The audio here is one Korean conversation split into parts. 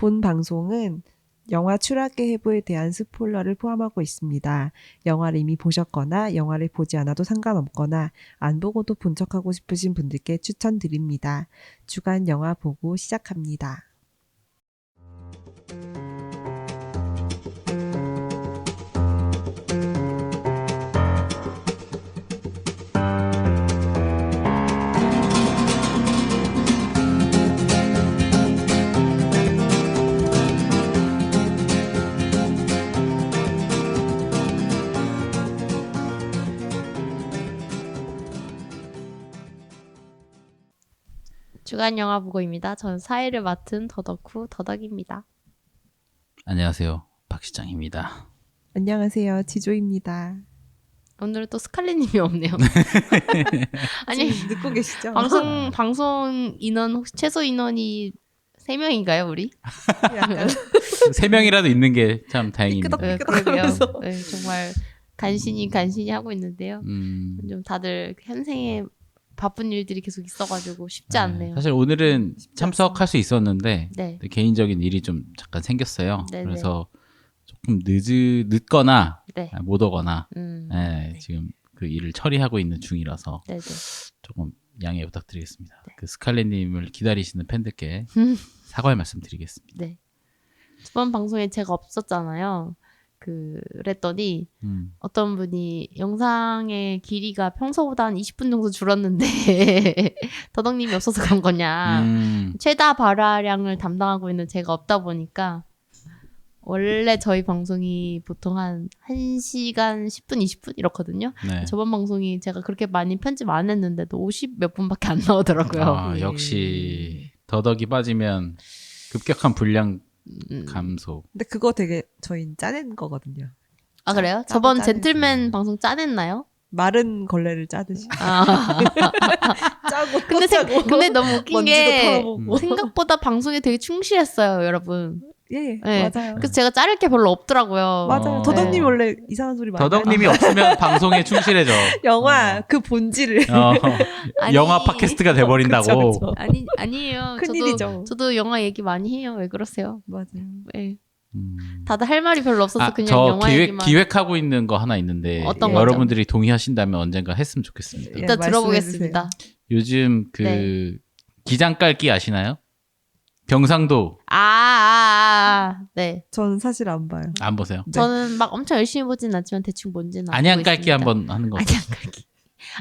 본 방송은 영화 추락의 해부에 대한 스포일러를 포함하고 있습니다. 영화를 이미 보셨거나 영화를 보지 않아도 상관없거나 안 보고도 본 척하고 싶으신 분들께 추천드립니다. 주간 영화 보고 시작합니다. 주간 영화 보고입니다. 전 사회를 맡은 더덕후 더덕입니다. 안녕하세요. 박 시장입니다. 안녕하세요. 지조입니다. 오늘은 또 스칼렛님이 없네요. 아니 지금 듣고 계시죠? 방송 인원 혹시 최소 인원이 3명인가요 우리? 약간 3명이라도 있는 게 참 다행입니다. 끄덕. 그러게요. 하면서. 네, 정말 간신히 하고 있는데요. 좀 다들 현생에 바쁜 일들이 계속 있었가지고 쉽지 않네요. 사실 오늘은 쉽지 참석할 수 있었는데 네. 개인적인 일이 좀 잠깐 생겼어요. 네네. 그래서 조금 늦거나 네. 못 오거나 네. 지금 그 일을 처리하고 있는 중이라서 네네. 조금 양해 부탁드리겠습니다. 네. 그 스칼렛님을 기다리시는 팬들께 사과의 말씀 드리겠습니다. 네. 저번 방송에 제가 없었잖아요. 그랬더니 어떤 분이 영상의 길이가 평소보다 한 20분 정도 줄었는데 더덕님이 없어서 그런 거냐. 최다 발화량을 담당하고 있는 제가 없다 보니까 원래 저희 방송이 보통 한 1시간 10분, 20분 이렇거든요. 네. 저번 방송이 제가 그렇게 많이 편집 안 했는데도 50 몇 분밖에 안 나오더라고요. 역시 더덕이 빠지면 급격한 분량 감소. 근데 그거 되게 저희 짜낸 거거든요. 아 그래요? 짜고 저번 짜내지. 젠틀맨 방송 짜냈나요? 마른 걸레를 짜듯이 아 짜고 근데 또 짜고 근데 너무 웃긴 먼지도 게 털어보고. 생각보다 방송에 되게 충실했어요, 여러분. 예, 네. 맞아요. 그래서 제가 자를 게 별로 없더라고요. 맞아요. 어. 더덕님 네. 원래 이상한 소리 많이 더덕님이 없으면 방송에 충실해져. 영화 그 본질을 아니, 영화 팟캐스트가 돼버린다고. 그쵸, 그쵸. 아니에요. 큰일이죠. 저도 영화 얘기 많이 해요. 왜 그러세요? 맞아요. 네. 음. 다들 할 말이 별로 없어서 그냥 저 영화 얘기만. 기획하고 있는 거 하나 있는데 어떤 거죠? 여러분들이 동의하신다면 언젠가 했으면 좋겠습니다. 예. 일단 말씀해 들어보겠습니다. 요즘 네. 기장 깔기 아시나요? 경상도 네. 저는 사실 안 봐요. 안 보세요? 네. 저는 막 엄청 열심히 보진 않지만 대충 뭔지는 알고 안양 깔기 있습니다. 한번 하는 거. 안양 깔기.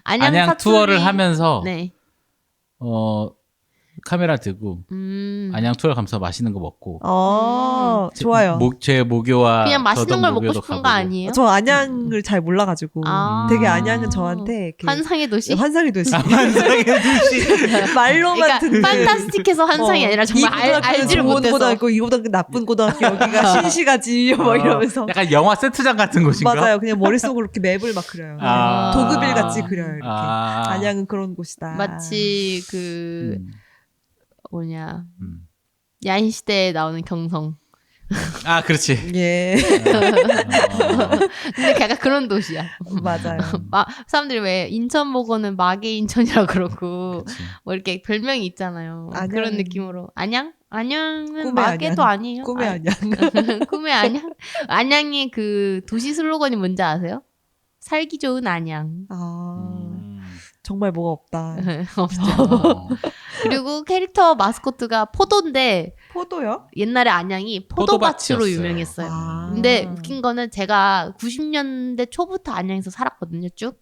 안양 사투리. 투어를 하면서 네. 카메라 들고 안양 투어를 가면서 맛있는 거 먹고 좋아요. 제 모교와 그냥 맛있는 더덕 걸 먹고 모교도 싶은 거 가보고. 아니에요? 저 안양을 잘 몰라가지고 아. 되게 안양은 저한테 이렇게 환상의 도시? 환상의 도시 환상의 도시. 말로만 그러니까 듣는 판타스틱해서 환상이 아니라 정말 이 고등학교는 알지를 좋은 못해서. 고등학교 이 고등학교 나쁜 고등학교 여기가 신시가지 뭐 이러면서 약간 영화 세트장 같은 곳인가? 맞아요. 그냥 머릿속으로 이렇게 맵을 막 그려요. 아. 도급일 같이 그려요. 이렇게 아. 안양은 그런 곳이다. 마치 뭐냐 야인 시대에 나오는 경성. 그렇지. 예 근데 약간 그런 도시야. 맞아요. 사람들이 왜 인천 보고는 마계 인천이라고 그러고 그치. 뭐 이렇게 별명이 있잖아요. 안양. 그런 느낌으로 안양은 꿈의 마계도 안양. 아니에요. 꿈의 안양. 꿈의 안양. 안양의 그 도시 슬로건이 뭔지 아세요? 살기 좋은 안양. 정말 뭐가 없다. 없죠. 어. 그리고 캐릭터 마스코트가 포도인데 포도요? 옛날에 안양이 포도밭으로 포도밭이었어요. 유명했어요. 아. 근데 웃긴 거는 제가 90년대 초부터 안양에서 살았거든요. 쭉.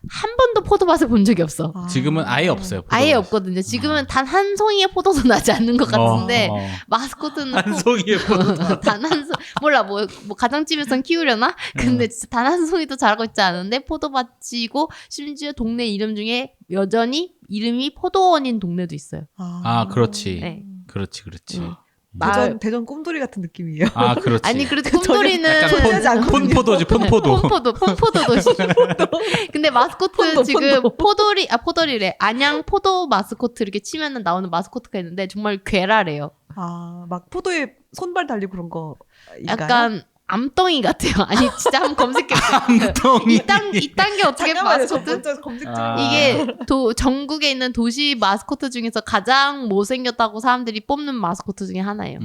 한 번도 포도밭을 본 적이 없어. 지금은 아예 없어요. 아예 포도밭이. 없거든요. 지금은 단 한 송이의 포도도 나지 않는 것 같은데 마스코트는 한 송이의 포도. 단한 송, 몰라 뭐 가정집에선 키우려나? 근데 진짜 단 한 송이도 자라고 있지 않은데 포도밭이고 심지어 동네 이름 중에 여전히 이름이 포도원인 동네도 있어요. 그렇지. 네. 그렇지. 대전 꿈돌이 같은 느낌이에요. 그렇지. 아니 그래도 꿈돌이는 소리하지 않거든요. 폰포도지, 폰포도. 폰포도 도시. 근데 마스코트 지금 포도리래. 안양 포도 마스코트 이렇게 치면은 나오는 마스코트가 있는데 정말 괴랄해요. 막 포도에 손발 달리고 그런 거. 약간 암덩이 같아요. 아니 진짜 한번 검색해보세요. 암덩이. 이딴 게 어떻게 잠깐만요. 저 마스코트? 먼저 검색 좀. 아. 이게 전국에 있는 도시 마스코트 중에서 가장 못생겼다고 사람들이 뽑는 마스코트 중에 하나예요.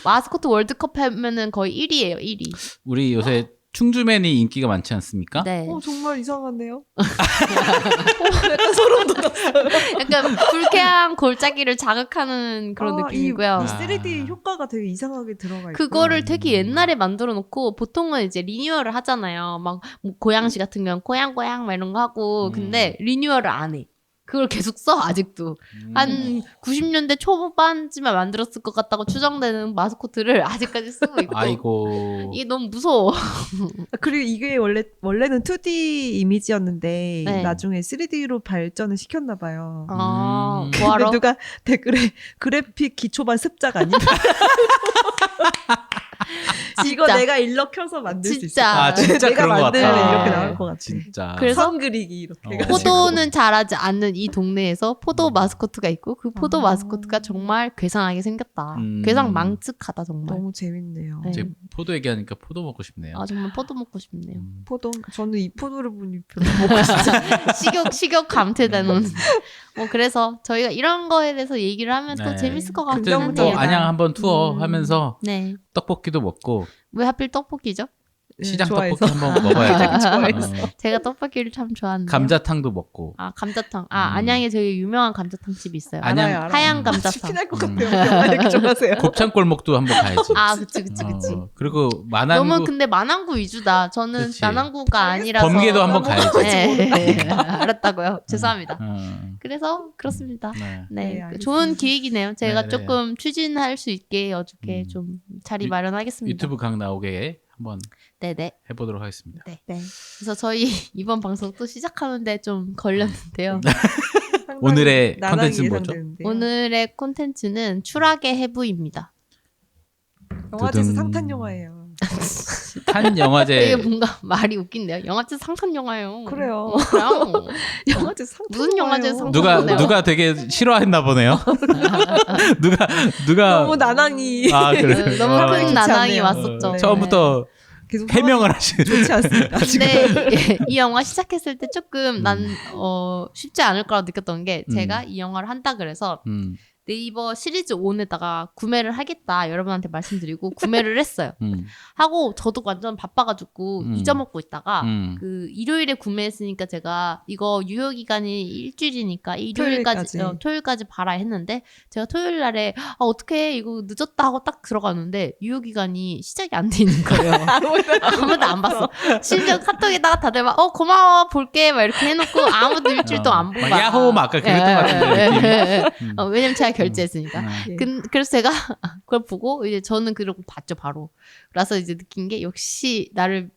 마스코트 월드컵 하면은 거의 1위예요. 1위. 우리 요새 충주맨이 인기가 많지 않습니까? 네. 정말 이상하네요. 약간 소름 돋았어요. 약간 불쾌한 골짜기를 자극하는 그런 느낌이고요. 이 3D 효과가 되게 이상하게 들어가 있고. 그거를 되게 옛날에 만들어 놓고 보통은 이제 리뉴얼을 하잖아요. 막뭐 고양시 같은 경우는 고양 막 이런 거 하고 근데 리뉴얼을 안 해. 그걸 계속 써 아직도. 한 90년대 초반쯤에 만들었을 것 같다고 추정되는 마스코트를 아직까지 쓰고 있고. 아이고. 이게 너무 무서워. 그리고 이게 원래는 2D 이미지였는데 네. 나중에 3D로 발전을 시켰나 봐요. 아, 음. 근데 뭐하러? 누가 댓글에 그래픽 기초반 습작 아니야? 이거 진짜. 내가 일러 켜서 만들 수 있어. 진짜. 아, 진짜 내가 그런 것 만들면 같다. 이렇게 나올 것 같아. 진짜. 그래서 선 그리기 이렇게 어. 해가지고. 포도는 잘하지 않는 이 동네에서 포도 마스코트가 있고 그 포도 아. 마스코트가 정말 괴상하게 생겼다. 괴상 망측하다 정말. 너무 재밌네요. 네. 이제 포도 얘기하니까 포도 먹고 싶네요. 아 정말 포도 먹고 싶네요. 포도 저는 이 포도를 보니 별로 먹고 싶지. 식욕 감퇴되는. 뭐 그래서 저희가 이런 거에 대해서 얘기를 하면 또 네. 재밌을 것 같긴 하여튼 또 한데요. 안양 한번 투어 음. 하면서 네. 떡볶이도 먹고 왜 하필 떡볶이죠? 시장 좋아해서. 떡볶이 한번 먹어야죠. 좋아해서. 어, 제가 떡볶이를 참 좋아하는데. 감자탕도 먹고. 아 감자탕. 안양에 되게 유명한 감자탕 집이 있어요. 안양- 알아요, 알아요. 하얀 아, 감자탕. 피날 것 같아요. 이렇게 좋아하세요. 곱창골목도 한번 가야지. 아 그치. 그리고 만안구 너무 근데 만안구 위주다. 저는 그치. 만안구가 아니라서. 범계도 한번 가야지. 네. 알았다고요. 죄송합니다. 어, 그래서 그렇습니다. 네. 네, 네, 알겠습니다. 좋은 기획이네요. 제가 네, 네. 조금 추진할 수 있게 어저께 음. 좀 자리 유- 마련하겠습니다. 유튜브 강 나오게 한번 네네. 해보도록 하겠습니다. 네. 그래서 저희 이번 방송 또 시작하는데 좀 걸렸는데요. 상당히 오늘의 나날이 컨텐츠는 뭐죠? 예상되는데요. 오늘의 콘텐츠는 추락의 해부입니다. 영화제에서 두둥. 상탄 영화예요. 칸 이게 영화제 뭔가 말이 웃긴데요. 영화제 상탄 영화예요. 그래요. 그냥 영화제 상탄 무슨 영화제에서 상탄 누가 되게 싫어했나 보네요. 누가 너무 나낭이 아 그래. 너무 아, 큰 좋지 나낭이 않네요. 왔었죠. 네. 처음부터 계속 해명을 하시는. 좋지 않습니다. 지금. 근데 이 영화 시작했을 때 조금 난 음. 쉽지 않을 거라고 느꼈던 게 음. 제가 이 영화를 한다 그래서 음, 네이버 시리즈 온에다가 구매를 하겠다 여러분한테 말씀드리고 구매를 했어요. 음, 하고 저도 완전 바빠가지고 음. 잊어먹고 있다가 음. 그 일요일에 구매했으니까 제가 이거 유효 기간이 일주일이니까 일요일까지 토요일까지. 토요일까지 봐라 했는데 제가 토요일 날에 어떻게 이거 늦었다 하고 딱 들어가는데 유효 기간이 시작이 안 돼 있는 거예요. 아무도 안 봤어. 심지어 카톡에다가 다들 막 고마워 볼게 막 이렇게 해놓고 아무도 일주일 동안 안 본 막 거야. 야호 막 아까 그랬던 것 같은데 느낌이. 왜냐면 제가 결제했으니까. 예. 그래서 제가 그걸 보고 이제 저는 그러고 봤죠 바로. 그래서 이제 느낀 게 역시 나를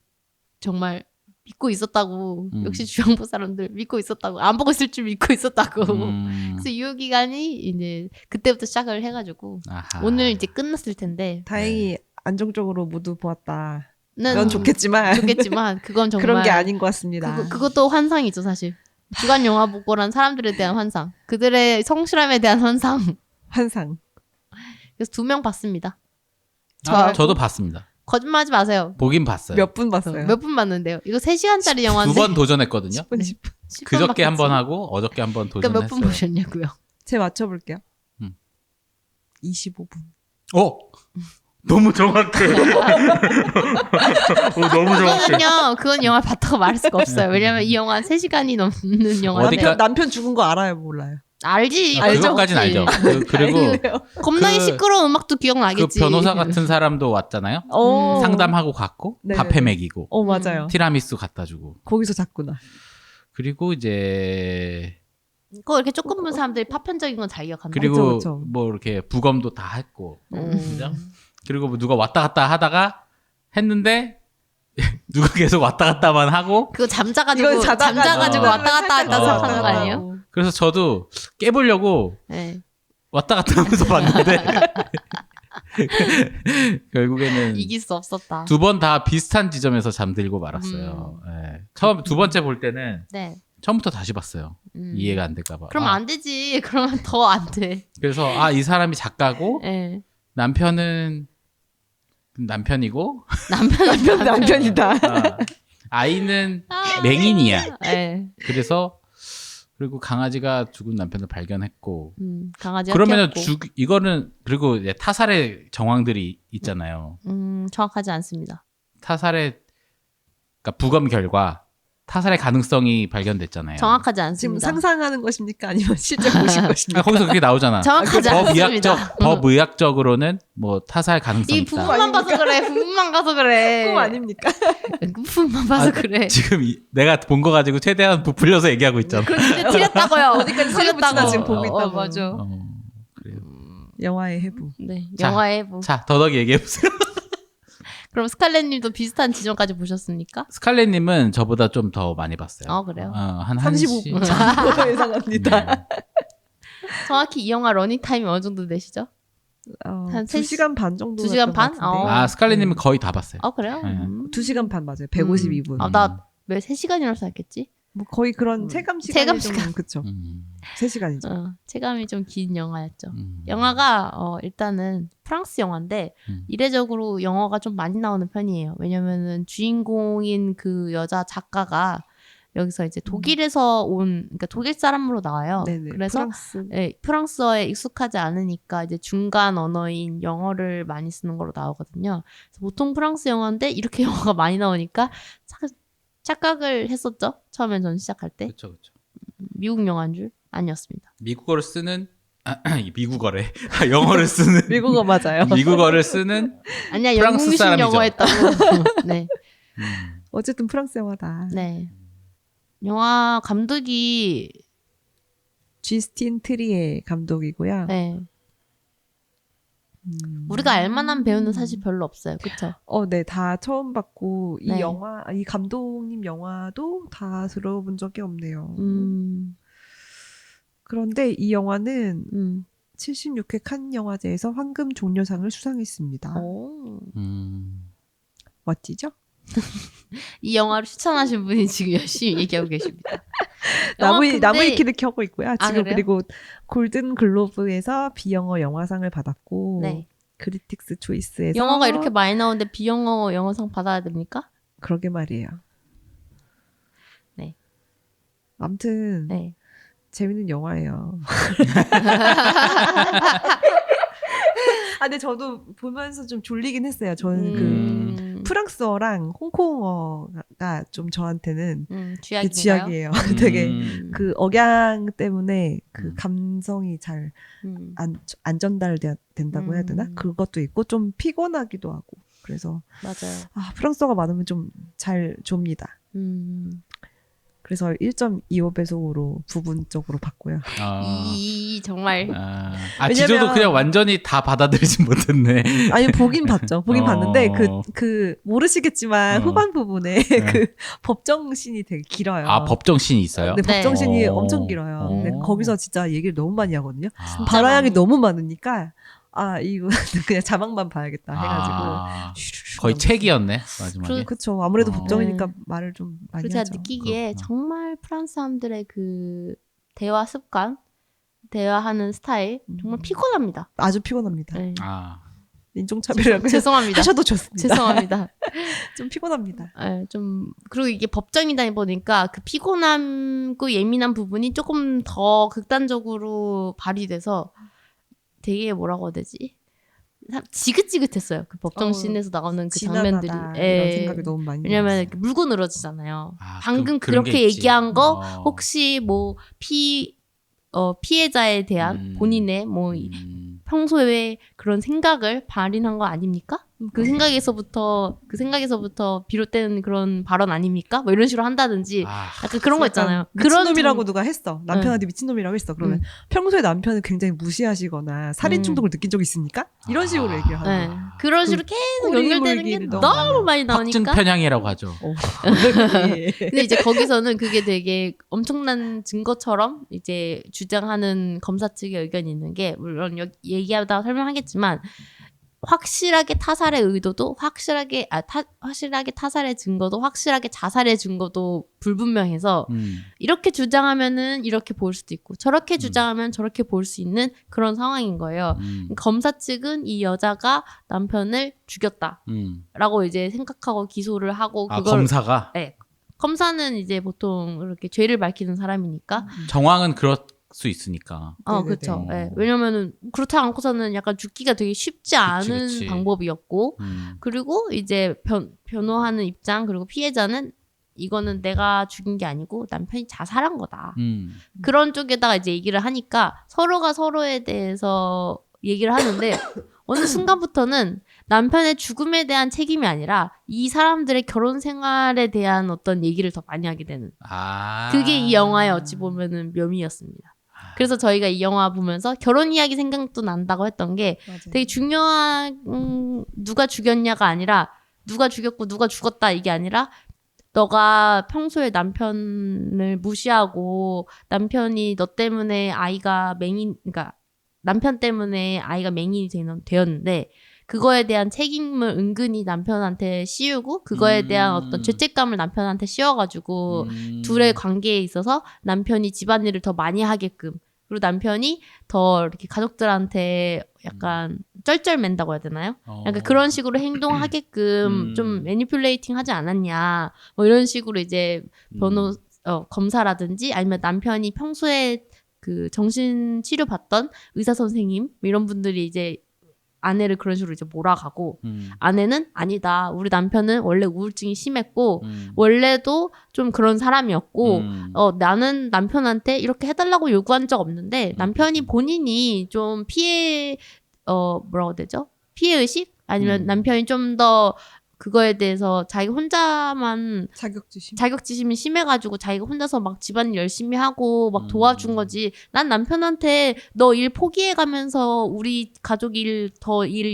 정말 믿고 있었다고. 역시 주영보 사람들 믿고 있었다고. 안 보고 있을 줄 믿고 있었다고. 그래서 유효 기간이 이제 그때부터 시작을 해가지고 아하. 오늘 이제 끝났을 텐데. 다행히 안정적으로 모두 보았다. 는 넌 좋겠지만 좋겠지만 그건 정말 그런 게 아닌 것 같습니다. 그것도 환상이죠 사실. 주간 영화 보고란 사람들에 대한 환상. 그들의 성실함에 대한 환상. 환상. 그래서 2명 봤습니다. 저도 봤습니다. 거짓말하지 마세요. 보긴 봤어요. 몇 분 봤어요? 몇 분 봤는데요? 이거 3시간짜리 영화인데. 2번 도전했거든요. 10분, 10분. 10분 그저께 한 번 봤지. 하고 어저께 한 번 그러니까 몇 분 도전했어요. 보셨냐고요? 제가 맞춰볼게요. 25분. 너무 정확해. 너무 그건 영화 봤다고 말할 수가 없어요. 왜냐면 이 영화 3시간이 넘는 영화인데. 어디까- 남편 죽은 거 알아요? 몰라요? 알지. 그것까진 알죠. 그리고 겁나게 그- 시끄러운 음악도 그 기억나겠지. 변호사 같은 사람도 왔잖아요. 오. 상담하고 갔고 네. 밥해 먹이고 맞아요. 티라미수 갖다 주고 거기서 잤구나. 그리고 이제 그거 이렇게 조금 본 사람들이 파편적인 건 잘 기억한다. 그리고 그쵸. 뭐 이렇게 부검도 다 했고 음. 그죠? 그리고 뭐 누가 왔다 갔다 하다가 했는데 누가 계속 왔다 갔다만 하고 그거 잠자가지고 이건 자다가 잠자가지고 어. 왔다 갔다 했다 어. 생각하는 거 아니에요? 그래서 저도 깨보려고 네. 왔다 갔다 하면서 봤는데 결국에는 이길 수 없었다. 2번 다 비슷한 지점에서 잠들고 말았어요. 예. 처음 2번째 볼 때는 네. 처음부터 다시 봤어요. 이해가 안 될까봐. 그럼 안 되지. 그러면 더 안 돼. 그래서 이 사람이 작가고 네. 남편은 남편이고 남편이다. 아이는 맹인이야. 네. 그래서 그리고 강아지가 죽은 남편을 발견했고 강아지가 그러면은 키웠고. 이거는 그리고 이제 타살의 정황들이 있잖아요. 정확하지 않습니다. 타살의 그러니까 부검 결과 타살의 가능성이 발견됐잖아요. 정확하지 지금 않습니다. 상상하는 것입니까? 아니면 실제 보신 것입니까? 거기서 그게 나오잖아. 정확하지 않습니다. 법의학적으로는 뭐 타살 가능성이 이 있다. 부분만 봐서 그래. 부분만 봐서 그래. 꿈 아닙니까? 부분만 봐서 그래. 지금 내가 본 거 가지고 최대한 부풀려서 얘기하고 있잖아. 근데 틀렸다고요. 어디까지 살려붙이나 지금 보고 있다고. 맞아. 그래요. 영화의 해부. 네, 자, 영화의 해부. 자, 더덕이 얘기해 보세요. 그럼 스칼렛님도 비슷한 지점까지 보셨습니까? 스칼렛님은 저보다 좀 더 많이 봤어요. 아, 그래요? 한 35분 1시. 정도 예상합니다. 정확히 이 영화 러닝 타임이 어느 정도 되시죠? 한 2시간 반 정도. 2시간 반? 스칼렛님은 거의 다 봤어요. 그래요? 네. 2시간 반 맞아요. 152분. 나왜 3시간이라고 생각했지? 뭐 거의 그런 체감 시간이 체감 좀 그쵸. 3시간이죠. 체감이 좀 긴 영화였죠. 영화가 일단은 프랑스 영화인데 이례적으로 영어가 좀 많이 나오는 편이에요. 왜냐면은 주인공인 그 여자 작가가 여기서 이제 독일에서 그러니까 독일 사람으로 나와요. 네네. 그래서 프랑스어에 익숙하지 않으니까 이제 중간 언어인 영어를 많이 쓰는 거로 나오거든요. 그래서 보통 프랑스 영화인데 이렇게 영화가 많이 나오니까 착각을 했었죠. 처음엔 전 시작할 때. 그렇죠. 미국 영화인 줄 아니었습니다. 미국어를 쓰는 미국어래. 영어를 쓰는 미국어 맞아요. 미국어를 쓰는 아니야, 프랑스 영국식 사람이죠. 영어였다고. 네. 어쨌든 프랑스 영화다. 네. 영화 감독이 쥐스틴 트리에 감독이고요. 네. 우리가 알만한 배우는 사실 별로 없어요. 그쵸? 네, 다 처음 봤고 이 네. 영화, 이 감독님 영화도 다 들어본 적이 없네요. 그런데 이 영화는 76회 칸 영화제에서 황금 종려상을 수상했습니다. 오. 멋지죠? 이 영화를 추천하신 분이 지금 열심히 얘기하고 계십니다. 나무위키를 켜고 있고요. 아, 지금 그래요? 그리고 골든 글로브에서 비영어 영화상을 받았고 네. 크리틱스 초이스에서 영어가 이렇게 많이 나오는데 비영어 영어상 받아야 됩니까? 그러게 말이에요. 네. 아무튼 네. 재밌는 영화예요. 근데 저도 보면서 좀 졸리긴 했어요. 저는 프랑스어랑 홍콩어가 좀 저한테는 쥐약인가요? 쥐약이에요. 되게 그 억양 때문에 그 감성이 잘 안 전달된다고 해야 되나? 그것도 있고 좀 피곤하기도 하고. 그래서 맞아요. 프랑스어가 많으면 좀 잘 좁니다. 그래서 1.25배속으로 부분적으로 봤고요. 정말 지조도 그냥 완전히 다 받아들이진 못했네. 아니 보긴 봤죠. 보긴 봤는데 그 모르시겠지만 후반 부분에 그 법정신이 되게 길어요. 법정신이 있어요? 네, 네. 법정신이 엄청 길어요. 근데 거기서 진짜 얘기를 너무 많이 하거든요. 발화량이 많이. 너무 많으니까 이거 그냥 자막만 봐야겠다 해가지고 거의 책이었네 마지막에. 그렇죠. 아무래도 어. 법정이니까 말을 좀 많이 그리고 제가 하죠. 느끼기에 그렇구나. 정말 프랑스 사람들의 그 대화 습관, 대화하는 스타일 정말 피곤합니다. 아주 피곤합니다. 네. 인종차별이라고 죄송합니다. 하셔도 좋습니다. 죄송합니다. 좀 피곤합니다. 그리고 이게 법정이다 보니까 그 피곤함고 예민한 부분이 조금 더 극단적으로 발휘돼서 되게 뭐라고 해야 되지? 지긋지긋했어요. 그 법정씬에서 나오는 그 장면들이. 지난하다 이런 생각이 너무 많이 왜냐면 들었어요. 이렇게 물고 늘어지잖아요. 아, 방금 그런 게 그렇게 있지. 얘기한 거 혹시 뭐 피해자에 대한 본인의 뭐 평소에 그런 생각을 발휘한 거 아닙니까? 그 생각에서부터 비롯된 그런 발언 아닙니까? 뭐 이런 식으로 한다든지 약간 그런 거 있잖아요. 미친놈이라고 누가 했어. 남편한테 미친놈이라고 했어. 그러면 평소에 남편을 굉장히 무시하시거나 살인 충동을 느낀 적이 있으니까 이런 식으로 얘기를 하는 네. 거예요. 그런 식으로 계속 꼬리 연결되는 게 물기를 너무 많이 확증 나오니까. 편향이라고 하죠. 근데 이제 거기서는 그게 되게 엄청난 증거처럼 이제 주장하는 검사 측의 의견이 있는 게 물론 얘기하다 설명하겠지만 확실하게 타살의 의도도 확실하게 타살의 증거도 확실하게 자살의 증거도 불분명해서 이렇게 주장하면은 이렇게 볼 수도 있고 저렇게 주장하면 저렇게 볼 수 있는 그런 상황인 거예요. 검사 측은 이 여자가 남편을 죽였다라고 이제 생각하고 기소를 하고 아, 그걸 검사가? 네. 검사는 이제 보통 이렇게 죄를 밝히는 사람이니까 정황은 그럴 수 있으니까. 그렇죠. 네. 왜냐면은 그렇지 않고서는 약간 죽기가 되게 쉽지 않은 그치. 방법이었고 그리고 이제 변호하는 입장 그리고 피해자는 이거는 내가 죽인 게 아니고 남편이 자살한 거다. 그런 쪽에다가 이제 얘기를 하니까 서로가 서로에 대해서 얘기를 하는데 어느 순간부터는 남편의 죽음에 대한 책임이 아니라 이 사람들의 결혼 생활에 대한 어떤 얘기를 더 많이 하게 되는 그게 이 영화의 어찌 보면은 묘미였습니다. 그래서 저희가 이 영화 보면서 결혼 이야기 생각도 난다고 했던 게 맞아요. 되게 중요한 누가 죽였냐가 아니라 누가 죽였고 누가 죽었다 이게 아니라 너가 평소에 남편을 무시하고 남편이 너 때문에 아이가 그러니까 남편 때문에 아이가 맹인이 되었는데 그거에 대한 책임을 은근히 남편한테 씌우고 그거에 대한 어떤 죄책감을 남편한테 씌워가지고 둘의 관계에 있어서 남편이 집안일을 더 많이 하게끔 그리고 남편이 더 이렇게 가족들한테 약간 쩔쩔맨다고 해야 되나요? 약간 그런 식으로 행동하게끔 좀 매니플레이팅 하지 않았냐 뭐 이런 식으로 이제 검사라든지 아니면 남편이 평소에 그 정신치료 받던 의사 선생님 이런 분들이 이제 아내를 그런 식으로 이제 몰아가고 아내는 아니다. 우리 남편은 원래 우울증이 심했고 원래도 좀 그런 사람이었고 나는 남편한테 이렇게 해달라고 요구한 적 없는데 남편이 본인이 좀 뭐라고 해야 되죠? 피해의식? 아니면 남편이 좀 더 그거에 대해서 자기 혼자만 자격지심이 심해가지고 자기가 혼자서 막 집안일 열심히 하고 막 도와준 거지. 난 남편한테 너 일 포기해가면서 우리 가족 일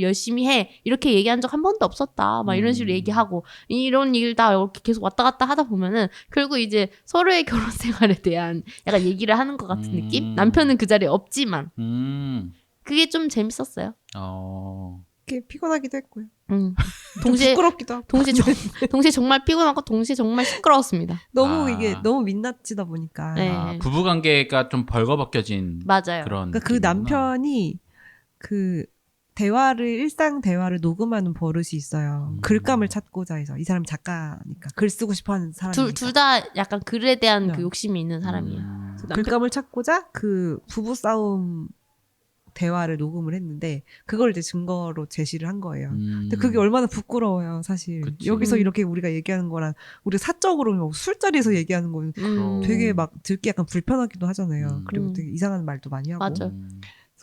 열심히 해 이렇게 얘기한 적 한 번도 없었다. 막 이런 식으로 얘기하고 이런 일 다 이렇게 계속 왔다 갔다 하다 보면은 결국 이제 서로의 결혼 생활에 대한 약간 얘기를 하는 것 같은 느낌? 남편은 그 자리에 없지만 그게 좀 재밌었어요. 꽤 피곤하기도 했고요. 동시에 부끄럽기도 하고. 동시에 정말 피곤하고 동시에 정말 시끄러웠습니다. 이게 너무 민낯지다 보니까. 네. 부부 관계가 좀 벌거벗겨진 맞아요. 그런. 그러니까 그 남편이 그 일상 대화를 녹음하는 버릇이 있어요. 글감을 찾고자 해서 이 사람 작가니까 글 쓰고 싶어하는 사람이니까. 둘 다 약간 글에 대한 그 욕심이 있는 사람이에요. 글감을 찾고자 그 부부 싸움 대화를 녹음을 했는데 그걸 이제 증거로 제시를 한 거예요. 근데 그게 얼마나 부끄러워요, 사실. 그치. 여기서 이렇게 우리가 얘기하는 거랑 우리가 사적으로 술자리에서 얘기하는 거는 되게 막 듣기 약간 불편하기도 하잖아요. 그리고 되게 이상한 말도 많이 하고. 맞아.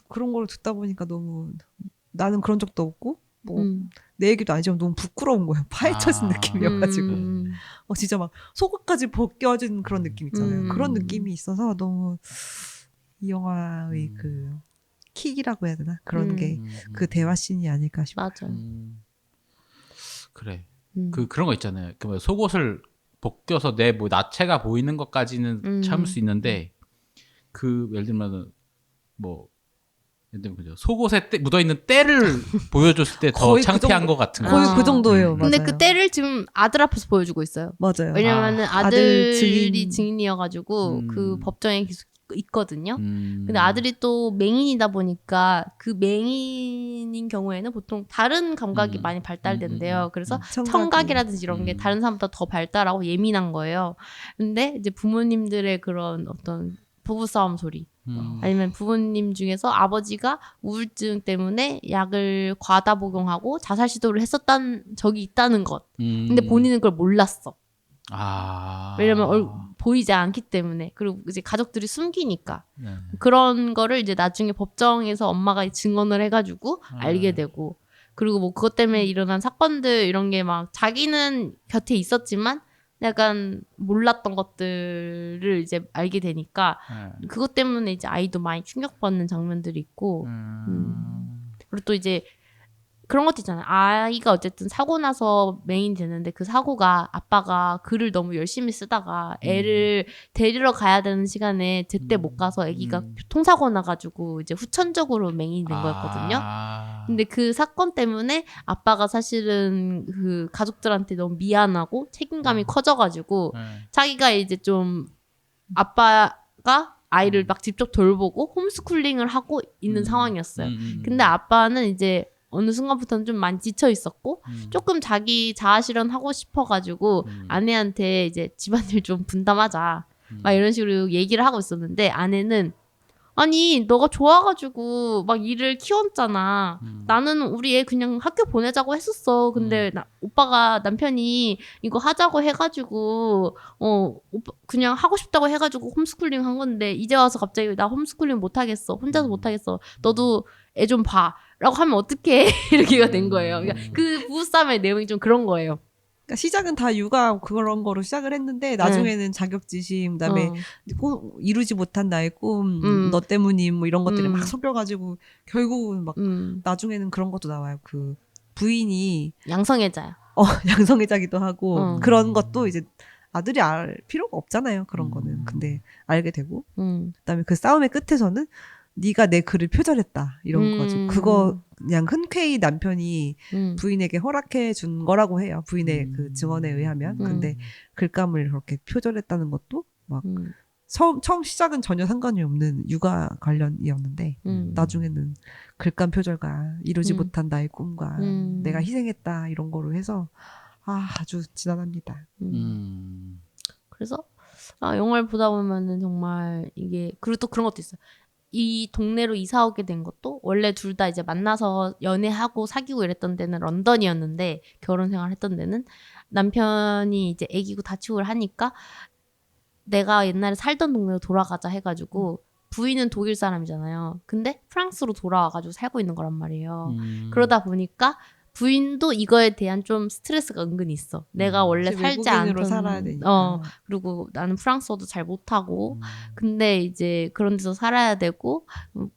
그런 걸 듣다 보니까 너무 나는 그런 적도 없고 뭐 내 얘기도 아니지만 너무 부끄러운 거예요. 파헤쳐진 느낌이어가지고 진짜 막 속옷까지 벗겨진 그런 느낌 있잖아요. 그런 느낌이 있어서 너무 이 영화의 그 킥이라고 해야 되나? 그런 게 그 대화 씬이 아닐까 싶어요. 맞아. 그래. 그런 거 있잖아요. 그 속옷을 벗겨서 내 뭐 나체가 보이는 것까지는 참을 수 있는데 그 예를 들면 뭐 예를 들면 그죠. 속옷에 묻어 있는 때를 보여줬을 때 더 창피한 것 같은 거. 거의 그 정도예요. 근데 맞아요. 그 때를 지금 아들 앞에서 보여주고 있어요. 맞아요. 왜냐면은 아들 아들이 증인이어가지고 그 법정에 계속 있거든요. 근데 아들이 또 맹인이다 보니까 그 맹인인 경우에는 보통 다른 감각이 많이 발달된대요. 그래서 청각이라든지 이런 게 다른 사람보다 더 발달하고 예민한 거예요. 근데 이제 부모님들의 그런 어떤 부부싸움 소리 아니면 부모님 중에서 아버지가 우울증 때문에 약을 과다 복용하고 자살 시도를 했었던 적이 있다는 것. 근데 본인은 그걸 몰랐어. 왜냐면 보이지 않기 때문에. 그리고 이제 가족들이 숨기니까. 그런 거를 이제 나중에 법정에서 엄마가 증언을 해가지고 알게 되고. 그리고 뭐 그것 때문에 일어난 사건들 이런 게 막 자기는 곁에 있었지만 약간 몰랐던 것들을 이제 알게 되니까 그것 때문에 이제 아이도 많이 충격받는 장면들이 있고 그리고 또 이제 그런 것도 있잖아요. 아이가 어쨌든 사고 나서 맹인이 되는데 그 사고가 아빠가 글을 너무 열심히 쓰다가 애를 데리러 가야 되는 시간에 제때 못 가서 아기가 교통사고 나가지고 이제 후천적으로 맹인이 된 거였거든요. 근데 그 사건 때문에 아빠가 사실은 그 가족들한테 너무 미안하고 책임감이 커져가지고 자기가 이제 좀 아빠가 아이를 막 직접 돌보고 홈스쿨링을 하고 있는 상황이었어요. 근데 아빠는 이제 어느 순간부터는 좀 많이 지쳐 있었고 조금 자기 자아 실현하고 싶어가지고 아내한테 이제 집안일 좀 분담하자 막 이런 식으로 얘기를 하고 있었는데 아내는 아니 너가 좋아가지고 막 일을 키웠잖아. 나는 우리 애 그냥 학교 보내자고 했었어. 근데 오빠가 남편이 이거 하자고 해가지고 오빠 그냥 하고 싶다고 해가지고 홈스쿨링 한 건데 이제 와서 갑자기 나 홈스쿨링 못하겠어. 혼자서 못하겠어. 너도 애 좀 봐. 라고 하면 어떡해. 이렇게가 된 거예요. 그러니까 그 부부싸움의 내용이 좀 그런 거예요. 그러니까 시작은 다 육아 그런 거로 시작을 했는데 나중에는 자격지심 그다음에 이루지 못한 나의 꿈, 너 때문임 뭐 이런 것들이 막 섞여가지고 결국은 막 나중에는 그런 것도 나와요. 그 부인이 양성애자야. 양성애자기도 하고 그런 것도 이제 아들이 알 필요가 없잖아요. 그런 거는. 근데 알게 되고 그다음에 그 싸움의 끝에서는 네가 내 글을 표절했다 이런 거죠. 그거 그냥 흔쾌히 남편이 부인에게 허락해 준 거라고 해요. 부인의 그 증언에 의하면. 근데 글감을 그렇게 표절했다는 것도 막 처음 시작은 전혀 상관이 없는 육아 관련이었는데 나중에는 글감 표절과 이루지 못한 나의 꿈과 내가 희생했다 이런 거로 해서 아주 지난합니다. 그래서 영화를 보다 보면은 정말 이게 그리고 또 그런 것도 있어요. 이 동네로 이사 오게 된 것도 원래 둘 다 이제 만나서 연애하고 사귀고 이랬던 데는 런던이었는데 결혼 생활 했던 데는 남편이 이제 애기고 다치고 하니까 내가 옛날에 살던 동네로 돌아가자 해가지고 부인은 독일 사람이잖아요. 근데 프랑스로 돌아와가지고 살고 있는 거란 말이에요. 그러다 보니까 부인도 이거에 대한 좀 스트레스가 은근히 있어. 내가 원래 살지 않던 살아야 되니까. 그리고 나는 프랑스어도 잘 못하고 근데 이제 그런 데서 살아야 되고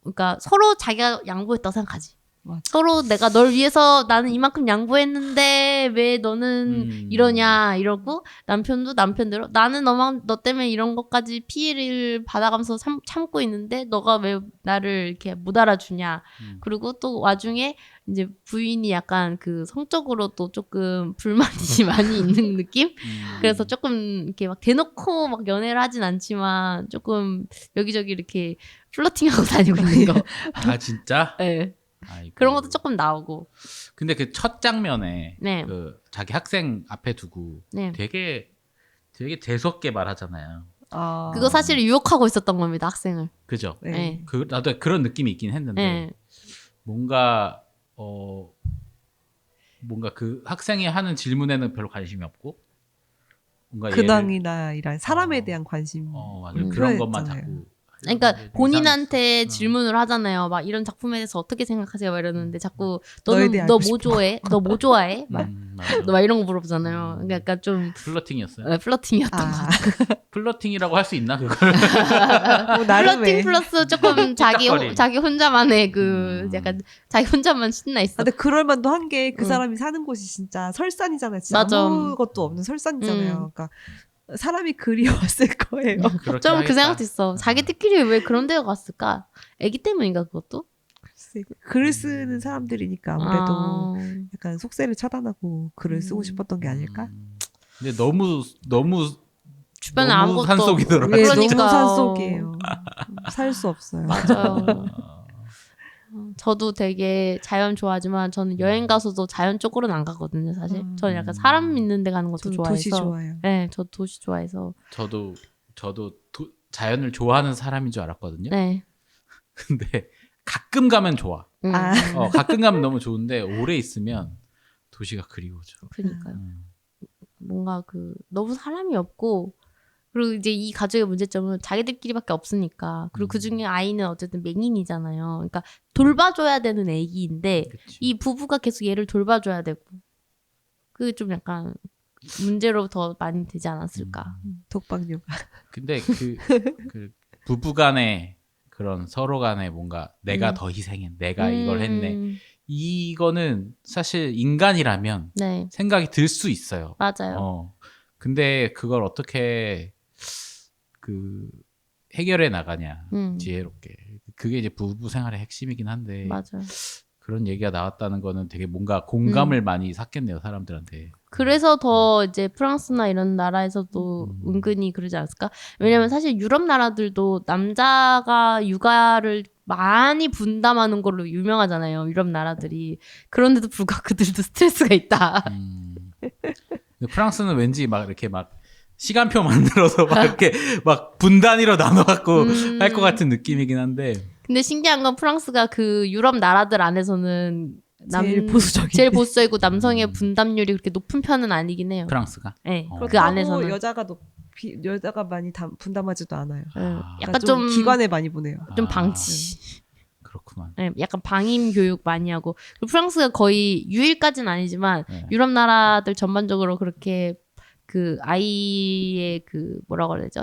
그러니까 서로 자기가 양보했다고 생각하지. 맞아. 서로 내가 널 위해서 나는 이만큼 양보했는데 왜 너는 이러냐 이러고 남편도 남편대로 나는 너 때문에 이런 것까지 피해를 받아가면서 참고 있는데 너가 왜 나를 이렇게 못 알아주냐. 그리고 또 와중에 이제 부인이 약간 그 성적으로 또 조금 불만이 많이 있는 느낌? 그래서 조금 이렇게 막 대놓고 막 연애를 하진 않지만 조금 여기저기 이렇게 플러팅하고 다니고 있는 거. 아 진짜? 네. 아이고. 그런 것도 조금 나오고. 근데 그 첫 장면에 네. 그 자기 학생 앞에 두고 네. 되게 재수없게 말하잖아요. 그거 사실 유혹하고 있었던 겁니다, 학생을. 그죠? 네. 네. 나도 그런 느낌이 있긴 했는데 네. 뭔가 그 학생이 하는 질문에는 별로 관심이 없고 뭔가 근황이나 이런 사람에 대한 관심. 맞아. 그런 것만 표현했잖아요. 자꾸. 그러니까 본인한테 이상했어. 질문을 하잖아요. 막 이런 작품에 대해서 어떻게 생각하세요? 막 이러는데 자꾸 너에 너는 대해 너 알고 뭐 싶어. 좋아해? 너 뭐 좋아해? 막 맞아. 너 막 이런 거 물어보잖아요. 그러니까 약간 좀 플러팅이었어요. 플러팅이었던 것 같아요. 플러팅이라고 할 수 있나 그걸? 뭐 나름의. 플러팅 플러스 조금 삐딱거림. 자기 혼자만의 그 약간 자기 혼자만 신나 있어. 근데 그럴 만도 한 게 그 사람이 사는 곳이 진짜 설산이잖아요. 진짜 맞아. 아무것도 없는 설산이잖아요. 그러니까 사람이 그리웠을 거예요. 그렇긴 좀 그 하겠다. 생각도 있어. 자기들끼리 왜 그런 데 갔을까? 애기 때문인가 그것도? 글쎄, 글을 쓰는 사람들이니까 아무래도 약간 속세를 차단하고 글을 쓰고 싶었던 게 아닐까? 근데 너무 주변에 너무 아무것도 산속이더라고요. 예, 그러니까. 너무 산속이에요. 살 수 없어요. 맞아요. 저도 되게 자연 좋아하지만 저는 여행 가서도 자연 쪽으로는 안 가거든요, 사실. 저는 약간 사람 있는 데 가는 것도 저는 좋아해서. 도시 좋아요. 네, 저 도시 좋아해서. 저도 자연을 좋아하는 사람인 줄 알았거든요. 네. 근데 가끔 가면 좋아. 아. 가끔 가면 너무 좋은데 오래 있으면 도시가 그리워져. 그러니까요. 뭔가 너무 사람이 없고 그리고 이제 이 가족의 문제점은 자기들끼리밖에 없으니까 그리고 그중에 아이는 어쨌든 맹인이잖아요. 그러니까 돌봐줘야 되는 애기인데 그치. 이 부부가 계속 얘를 돌봐줘야 되고 그게 좀 약간 문제로 더 많이 되지 않았을까. 독박 육아. 근데 그 부부 간에 그런 서로 간에 뭔가 내가 더 희생해, 내가 이걸 했네. 이거는 사실 인간이라면 네, 생각이 들 수 있어요. 맞아요. 근데 그걸 어떻게 해결해 나가냐, 지혜롭게. 그게 이제 부부 생활의 핵심이긴 한데 맞아요. 그런 얘기가 나왔다는 거는 되게 뭔가 공감을 많이 샀겠네요, 사람들한테. 그래서 더 이제 프랑스나 이런 나라에서도 은근히 그러지 않았을까? 왜냐면 사실 유럽 나라들도 남자가 육아를 많이 분담하는 걸로 유명하잖아요. 유럽 나라들이. 그런데도 불구하고 그들도 스트레스가 있다. 근데 프랑스는 왠지 막 이렇게 막 시간표 만들어서 막 이렇게 막 분단위로 나눠갖고 할 것 같은 느낌이긴 한데. 근데 신기한 건 프랑스가 그 유럽 나라들 안에서는 제일 보수적인. 제일 보수적이고 남성의 분담률이 그렇게 높은 편은 아니긴 해요. 프랑스가. 네. 어. 그 그렇다고 안에서는. 여자가 많이 분담하지도 않아요. 네. 아. 약간 좀 좀 기관에 많이 보내요. 좀 아. 방치. 그렇구만. 네, 약간 방임 교육 많이 하고. 그리고 프랑스가 거의 유일까지는 아니지만 네. 유럽 나라들 전반적으로 그렇게 그 아이의 그 뭐라고 해야 되죠?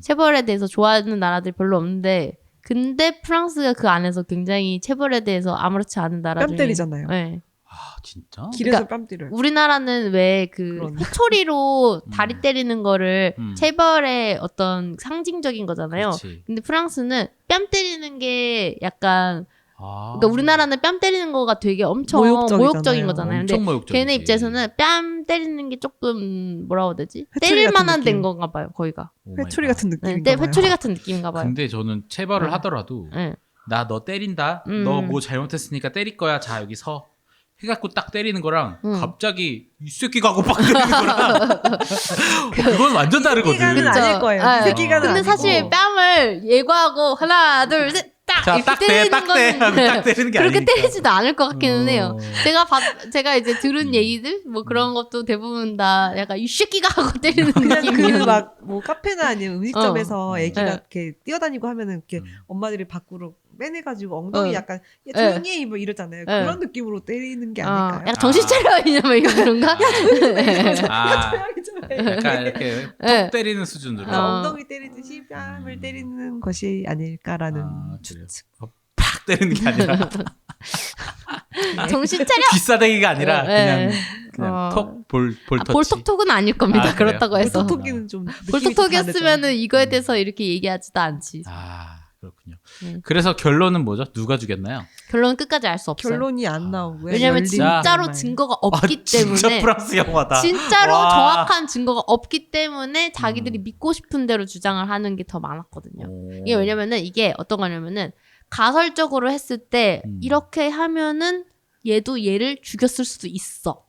체벌에 대해서 좋아하는 나라들이 별로 없는데 근데 프랑스가 그 안에서 굉장히 체벌에 대해서 아무렇지 않은 나라 뺨 중에 때리잖아요. 네. 아 진짜? 길에서 뺨 때려요. 우리나라는 왜 그 그런. 회초리로 다리 때리는 거를 음. 체벌의 어떤 상징적인 거잖아요. 그렇지. 근데 프랑스는 뺨 때리는 게 약간 아. 그러니까 우리나라는 뺨 때리는 거가 되게 엄청 모욕적이잖아요. 모욕적인 거잖아요. 근데 엄청 모욕적이지. 걔네 입장에서는 뺨 때리는 게 조금 뭐라고 해야 되지? 회초리 때릴 같은 만한 된 느낌. 건가 봐요. 거기가. 오 마이 회초리 갓. 같은 네, 느낌인가 봐요. 회초리 같은 느낌인가 봐요. 근데 저는 체벌을 네. 하더라도 네. 나 너 때린다. 너 뭐 잘못했으니까 때릴 거야. 자 여기 서. 해갖고 딱 때리는 거랑 갑자기 이 새끼가 하고 빡 때리는 거랑 그건 완전 다르거든. 새끼가는 아닐 거예요. 네. 새끼가는 근데 아니고. 사실 뺨을 예고하고 하나 둘 셋 딱 자, 이렇게 딱 대, 때리는 딱 건 대. 하면 딱 때리는 게 그렇게 아니니까. 때리지도 않을 것 같기는 해요. 어. 제가 이제 들은 얘기들 뭐 그런 것도 대부분 다 약간 이 새끼가 하고 때리는 그냥 느낌이에요. 그 막 뭐 카페나 아니면 음식점에서 애기가 네. 이렇게 뛰어다니고 하면은 이렇게 엄마들이 밖으로 빼내가지고 엉덩이 약간 야, 조용히 해 뭐 이러잖아요. 네. 그런 느낌으로 때리는 게 어, 아닐까요? 약간 정신 차려 이러면 이거 그런가? 아, 조용히 좀 해. 약간 이렇게 네. 톡 때리는 수준으로. 엉덩이 때리듯이 뺨을 때리는 것이 아닐까라는 아, 그래요. 추측. 팍 때리는 게 아니라 정신 차려. 귀싸대기가 아니라 네. 그냥 어. 볼터치. 볼톡톡은 아닐 겁니다. 아, 그래요? 그렇다고 해서. 볼톡톡이는 좀 느낌이 좀 볼톡톡이었으면은 다르죠. 이거에 대해서 이렇게 얘기하지도 않지. 아 그렇군요. 네. 그래서 결론은 뭐죠? 누가 죽였나요? 결론은 끝까지 알 수 없어요. 결론이 안 나오고요. 왜냐면 열린 진짜로 말. 증거가 없기 아, 진짜 때문에 프랑스 영화다. 진짜로 와. 정확한 증거가 없기 때문에 자기들이 믿고 싶은 대로 주장을 하는 게 더 많았거든요. 오. 이게 왜냐면은 이게 어떤 거냐면은 가설적으로 했을 때 이렇게 하면은 얘도 얘를 죽였을 수도 있어.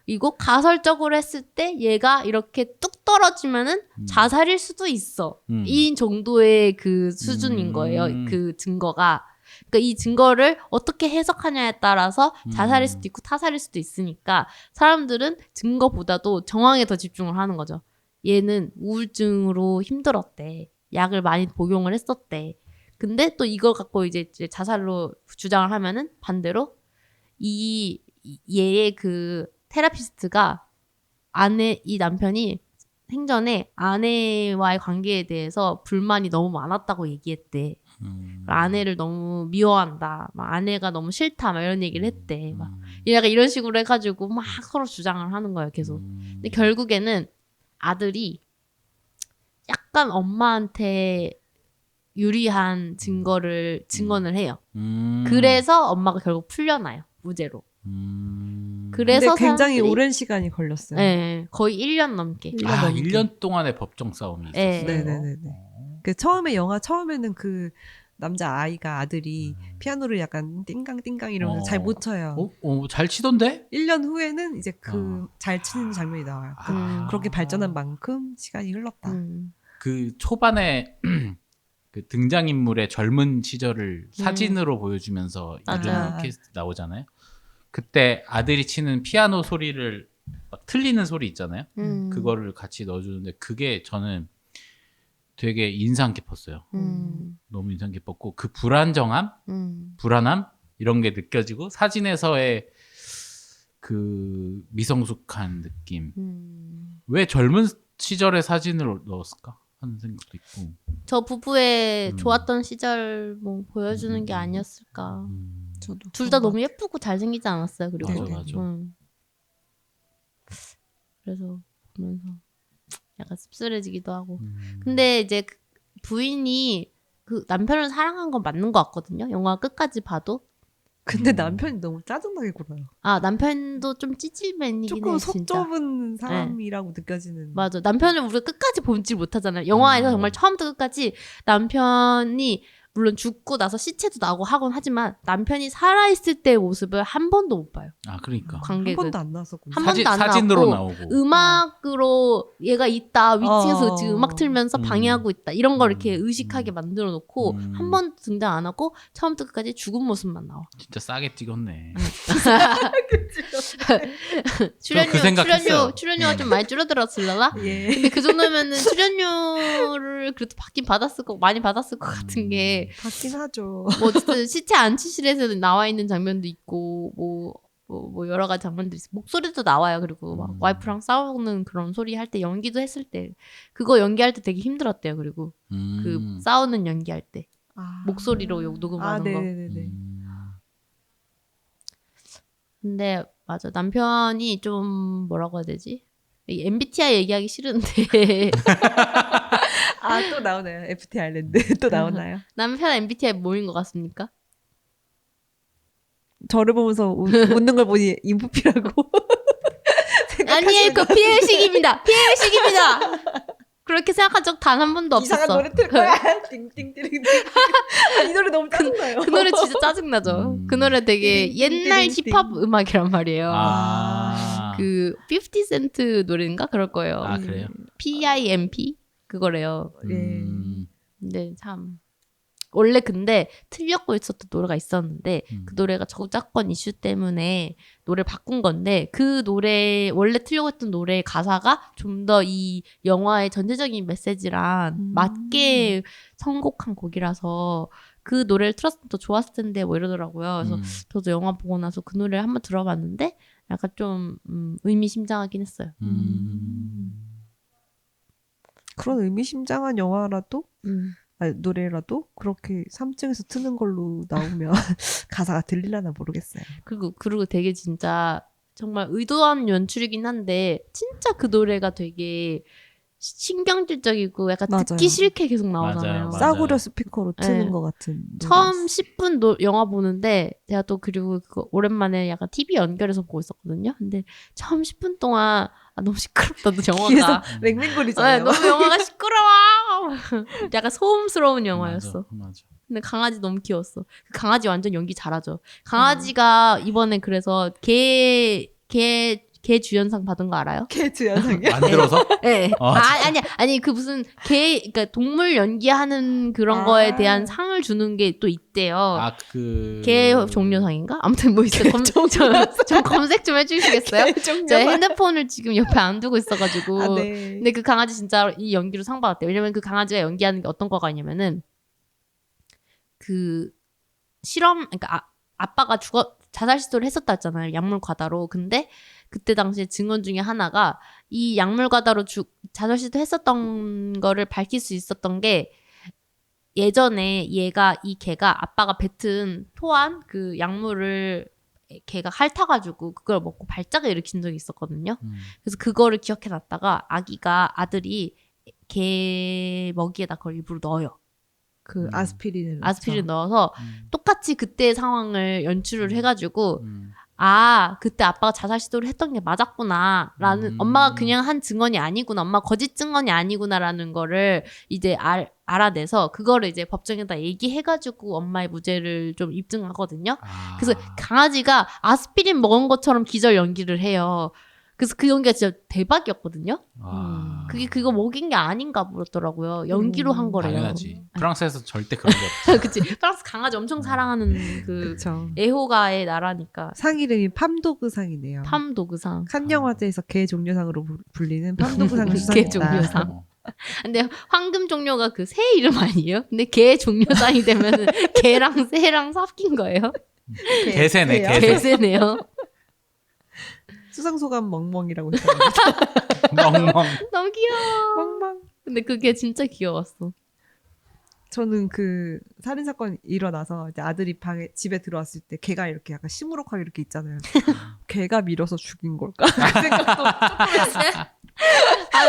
그리고 가설적으로 했을 때 얘가 이렇게 뚝 떨어지면은 자살일 수도 있어. 이 정도의 그 수준인 거예요. 그 증거가. 그러니까 이 증거를 어떻게 해석하냐에 따라서 자살일 수도 있고 타살일 수도 있으니까 사람들은 증거보다도 정황에 더 집중을 하는 거죠. 얘는 우울증으로 힘들었대. 약을 많이 복용을 했었대. 근데 또 이걸 갖고 이제 자살로 주장을 하면은 반대로 얘의 그 테라피스트가 이 남편이 생전에 아내와의 관계에 대해서 불만이 너무 많았다고 얘기했대. 아내를 너무 미워한다. 막 아내가 너무 싫다. 막 이런 얘기를 했대. 막 약간 이런 식으로 해가지고 막 서로 주장을 하는 거예요. 계속. 근데 결국에는 아들이 약간 엄마한테 유리한 증언을 해요. 그래서 엄마가 결국 풀려나요. 무죄로. 그래서 근데 굉장히 사람들이- 오랜 시간이 걸렸어요. 네, 거의 1년 넘게. 1년 아, 넘게. 1년 동안의 법정 싸움이 있었어요. 네. 네네네. 그 처음에는 그 남자 아들이 피아노를 약간 띵강띵강 이러면서 잘 못 쳐요. 잘 치던데? 1년 후에는 이제 그 잘 치는 장면이 나와요. 그렇게 발전한 만큼 시간이 흘렀다. 그 초반에 그 등장인물의 젊은 시절을 사진으로 보여주면서 맞아요. 이런 케이스 나오잖아요. 그때 아들이 치는 피아노 소리를 막 틀리는 소리 있잖아요. 그거를 같이 넣어주는데 그게 저는 되게 인상 깊었어요. 너무 인상 깊었고 그 불안정함, 불안함 이런 게 느껴지고 사진에서의 그 미성숙한 느낌. 왜 젊은 시절의 사진을 넣었을까 하는 생각도 있고. 저 부부의 좋았던 시절 뭐 보여주는 게 아니었을까. 저도 둘 다 그런 것 너무 예쁘고 잘생기지 않았어요. 그리고 맞아. 그래서 보면서 약간 씁쓸해지기도 하고. 근데 이제 그 부인이 그 남편을 사랑한 건 맞는 것 같거든요. 영화 끝까지 봐도 근데 남편이 너무 짜증나게 굴어요. 아 남편도 좀 찌질맨이긴 조금 해 속 진짜. 좁은 사람이라고 느껴지는. 맞아. 남편은 우리가 끝까지 보지 못하잖아요. 영화에서 정말 처음부터 끝까지 남편이 물론 죽고 나서 시체도 나고 하곤 하지만 남편이 살아있을 때의 모습을 한 번도 못 봐요. 아 그러니까 한 관객은. 번도 안 나왔었구나. 한 번도 안 사진으로 나왔고, 나오고. 음악으로 얘가 있다. 위층에서 지금 음악 틀면서 음. 방해하고 있다. 이런 걸 이렇게 음. 의식하게 만들어 놓고 한 번도 등장 안 하고 처음부터 끝까지 죽은 모습만 나와. 진짜 싸게 찍었네. 출연료, 생각했어요. 출연료가 좀 많이 줄어들었을라나? 예. 근데 그 정도면은 출연료를 그래도 받긴 받았을 거 많이 받았을 것 같은 게 받긴 하죠. 뭐 어쨌든 시체 안치실에서 나와 있는 장면도 있고 뭐 여러 가지 장면도 있어. 목소리도 나와요. 그리고 막 와이프랑 싸우는 그런 소리 할 때 연기도 했을 때 그거 연기할 때 되게 힘들었대요. 그리고 그 싸우는 연기할 때 목소리로 녹음하는 거. 네네네. 근데 맞아 남편이 좀 뭐라고 해야 되지? 이 MBTI 얘기하기 싫은데 또 나오나요? FT 아일랜드 또 나오나요? 남편 MBTI 뭐인 것 같습니까? 저를 보면서 웃는 걸 보니 인프피라고. 아니에요, 그 피해의식입니다. 피해의식입니다. 그렇게 생각한 적 단 한 번도 없었어. 이상한 노래 틀 거야. 띵띵띵띵. 이 노래 너무 짜증나요. 그 노래 진짜 짜증나죠. 그 노래 되게 옛날 힙합 음악이란 말이에요. 그 50 센트 노래인가 그럴 거예요. 아 그래요? PIMP 그거래요. 예. 근데 참 원래 근데 틀렸고 있었던 노래가 있었는데 그 노래가 저작권 이슈 때문에 노래를 바꾼 건데 그 노래 원래 틀려고 했던 노래의 가사가 좀 더 이 영화의 전체적인 메시지랑 맞게 선곡한 곡이라서 그 노래를 틀었으면 더 좋았을 텐데 뭐 이러더라고요. 그래서 저도 영화 보고 나서 그 노래를 한번 들어봤는데 약간 좀 의미심장하긴 했어요. 그런 의미심장한 영화라도 아니, 노래라도 그렇게 3층에서 트는 걸로 나오면 가사가 들리려나 모르겠어요. 그리고 되게 진짜 정말 의도한 연출이긴 한데 진짜 그 노래가 되게 신경질적이고 약간 맞아요. 듣기 싫게 계속 나오잖아요. 맞아요. 싸구려 스피커로 트는 네. 것 같은. 처음 10분 영화 보는데 제가 또 그리고 그거 오랜만에 약간 TV 연결해서 보고 있었거든요. 근데 처음 10분 동안 너무 시끄럽다. 귀에서 영화가. 맹맹거리잖아요. 너무 영화가 시끄러워. 약간 소음스러운 영화였어. 맞아. 근데 강아지 너무 귀여웠어. 그 강아지 완전 연기 잘하죠. 강아지가 이번에 그래서 개 주연상 받은 거 알아요? 개 주연상이요? 만들어서? 네. 아, 아니 그 무슨 그러니까 동물 연기하는 그런 거에 대한 상을 주는 게 또 있대요. 개 종려상인가? 아무튼 뭐 있어요. 좀 검색 좀 해주시겠어요? 제 핸드폰을 지금 옆에 안 두고 있어가지고. 네. 근데 그 강아지 진짜 이 연기로 상 받았대요. 왜냐면 그 강아지가 연기하는 게 어떤 거가 있냐면은 그 그러니까 아빠가 자살 시도를 했었다 했잖아요. 약물 과다로. 근데 그때 당시에 증언 중에 하나가 이 약물 과다로 자살 시도 했었던 거를 밝힐 수 있었던 게 예전에 이 개가 아빠가 뱉은 토한 그 약물을 걔가 핥아가지고 그걸 먹고 발작을 일으킨 적이 있었거든요. 그래서 그거를 기억해놨다가 아들이 개 먹이에다 그걸 일부러 넣어요. 그 아스피린을 넣어서 똑같이 그때의 상황을 연출을 해가지고 그때 아빠가 자살 시도를 했던 게 맞았구나 라는 엄마가 그냥 한 증언이 아니구나 엄마 거짓 증언이 아니구나라는 거를 이제 알아내서 그거를 이제 법정에다 얘기해가지고 엄마의 무죄를 좀 입증하거든요. 그래서 강아지가 아스피린 먹은 것처럼 기절 연기를 해요. 그래서 그 연기가 진짜 대박이었거든요. 그게 그거 먹인 게 아닌가 그러더라고요. 연기로 한 거래요. 당연하지. 프랑스에서 절대 그런 게 없어. 그치. 프랑스 강아지 엄청 사랑하는 그쵸. 애호가의 나라니까. 상 이름이 팜도그상이네요. 팜도그상. 칸 영화제에서 개 종려상으로 불리는 팜도그상을 개 수상했다. 종려상. 근데 황금 종려가 그 새 이름 아니에요? 근데 개 종려상이 되면은 개랑 새랑 섞인 거예요? 개새네. 개새네요. 수상소감 멍멍이라고 했어요. 멍멍. 너무 귀여워. 멍멍. 근데 그게 진짜 귀여웠어. 저는 그 살인 사건 일어나서 이제 아들이 집에 들어왔을 때 개가 이렇게 약간 시무룩하게 이렇게 있잖아요. 개가 밀어서 죽인 걸까? 그 생각도 조금 했어요.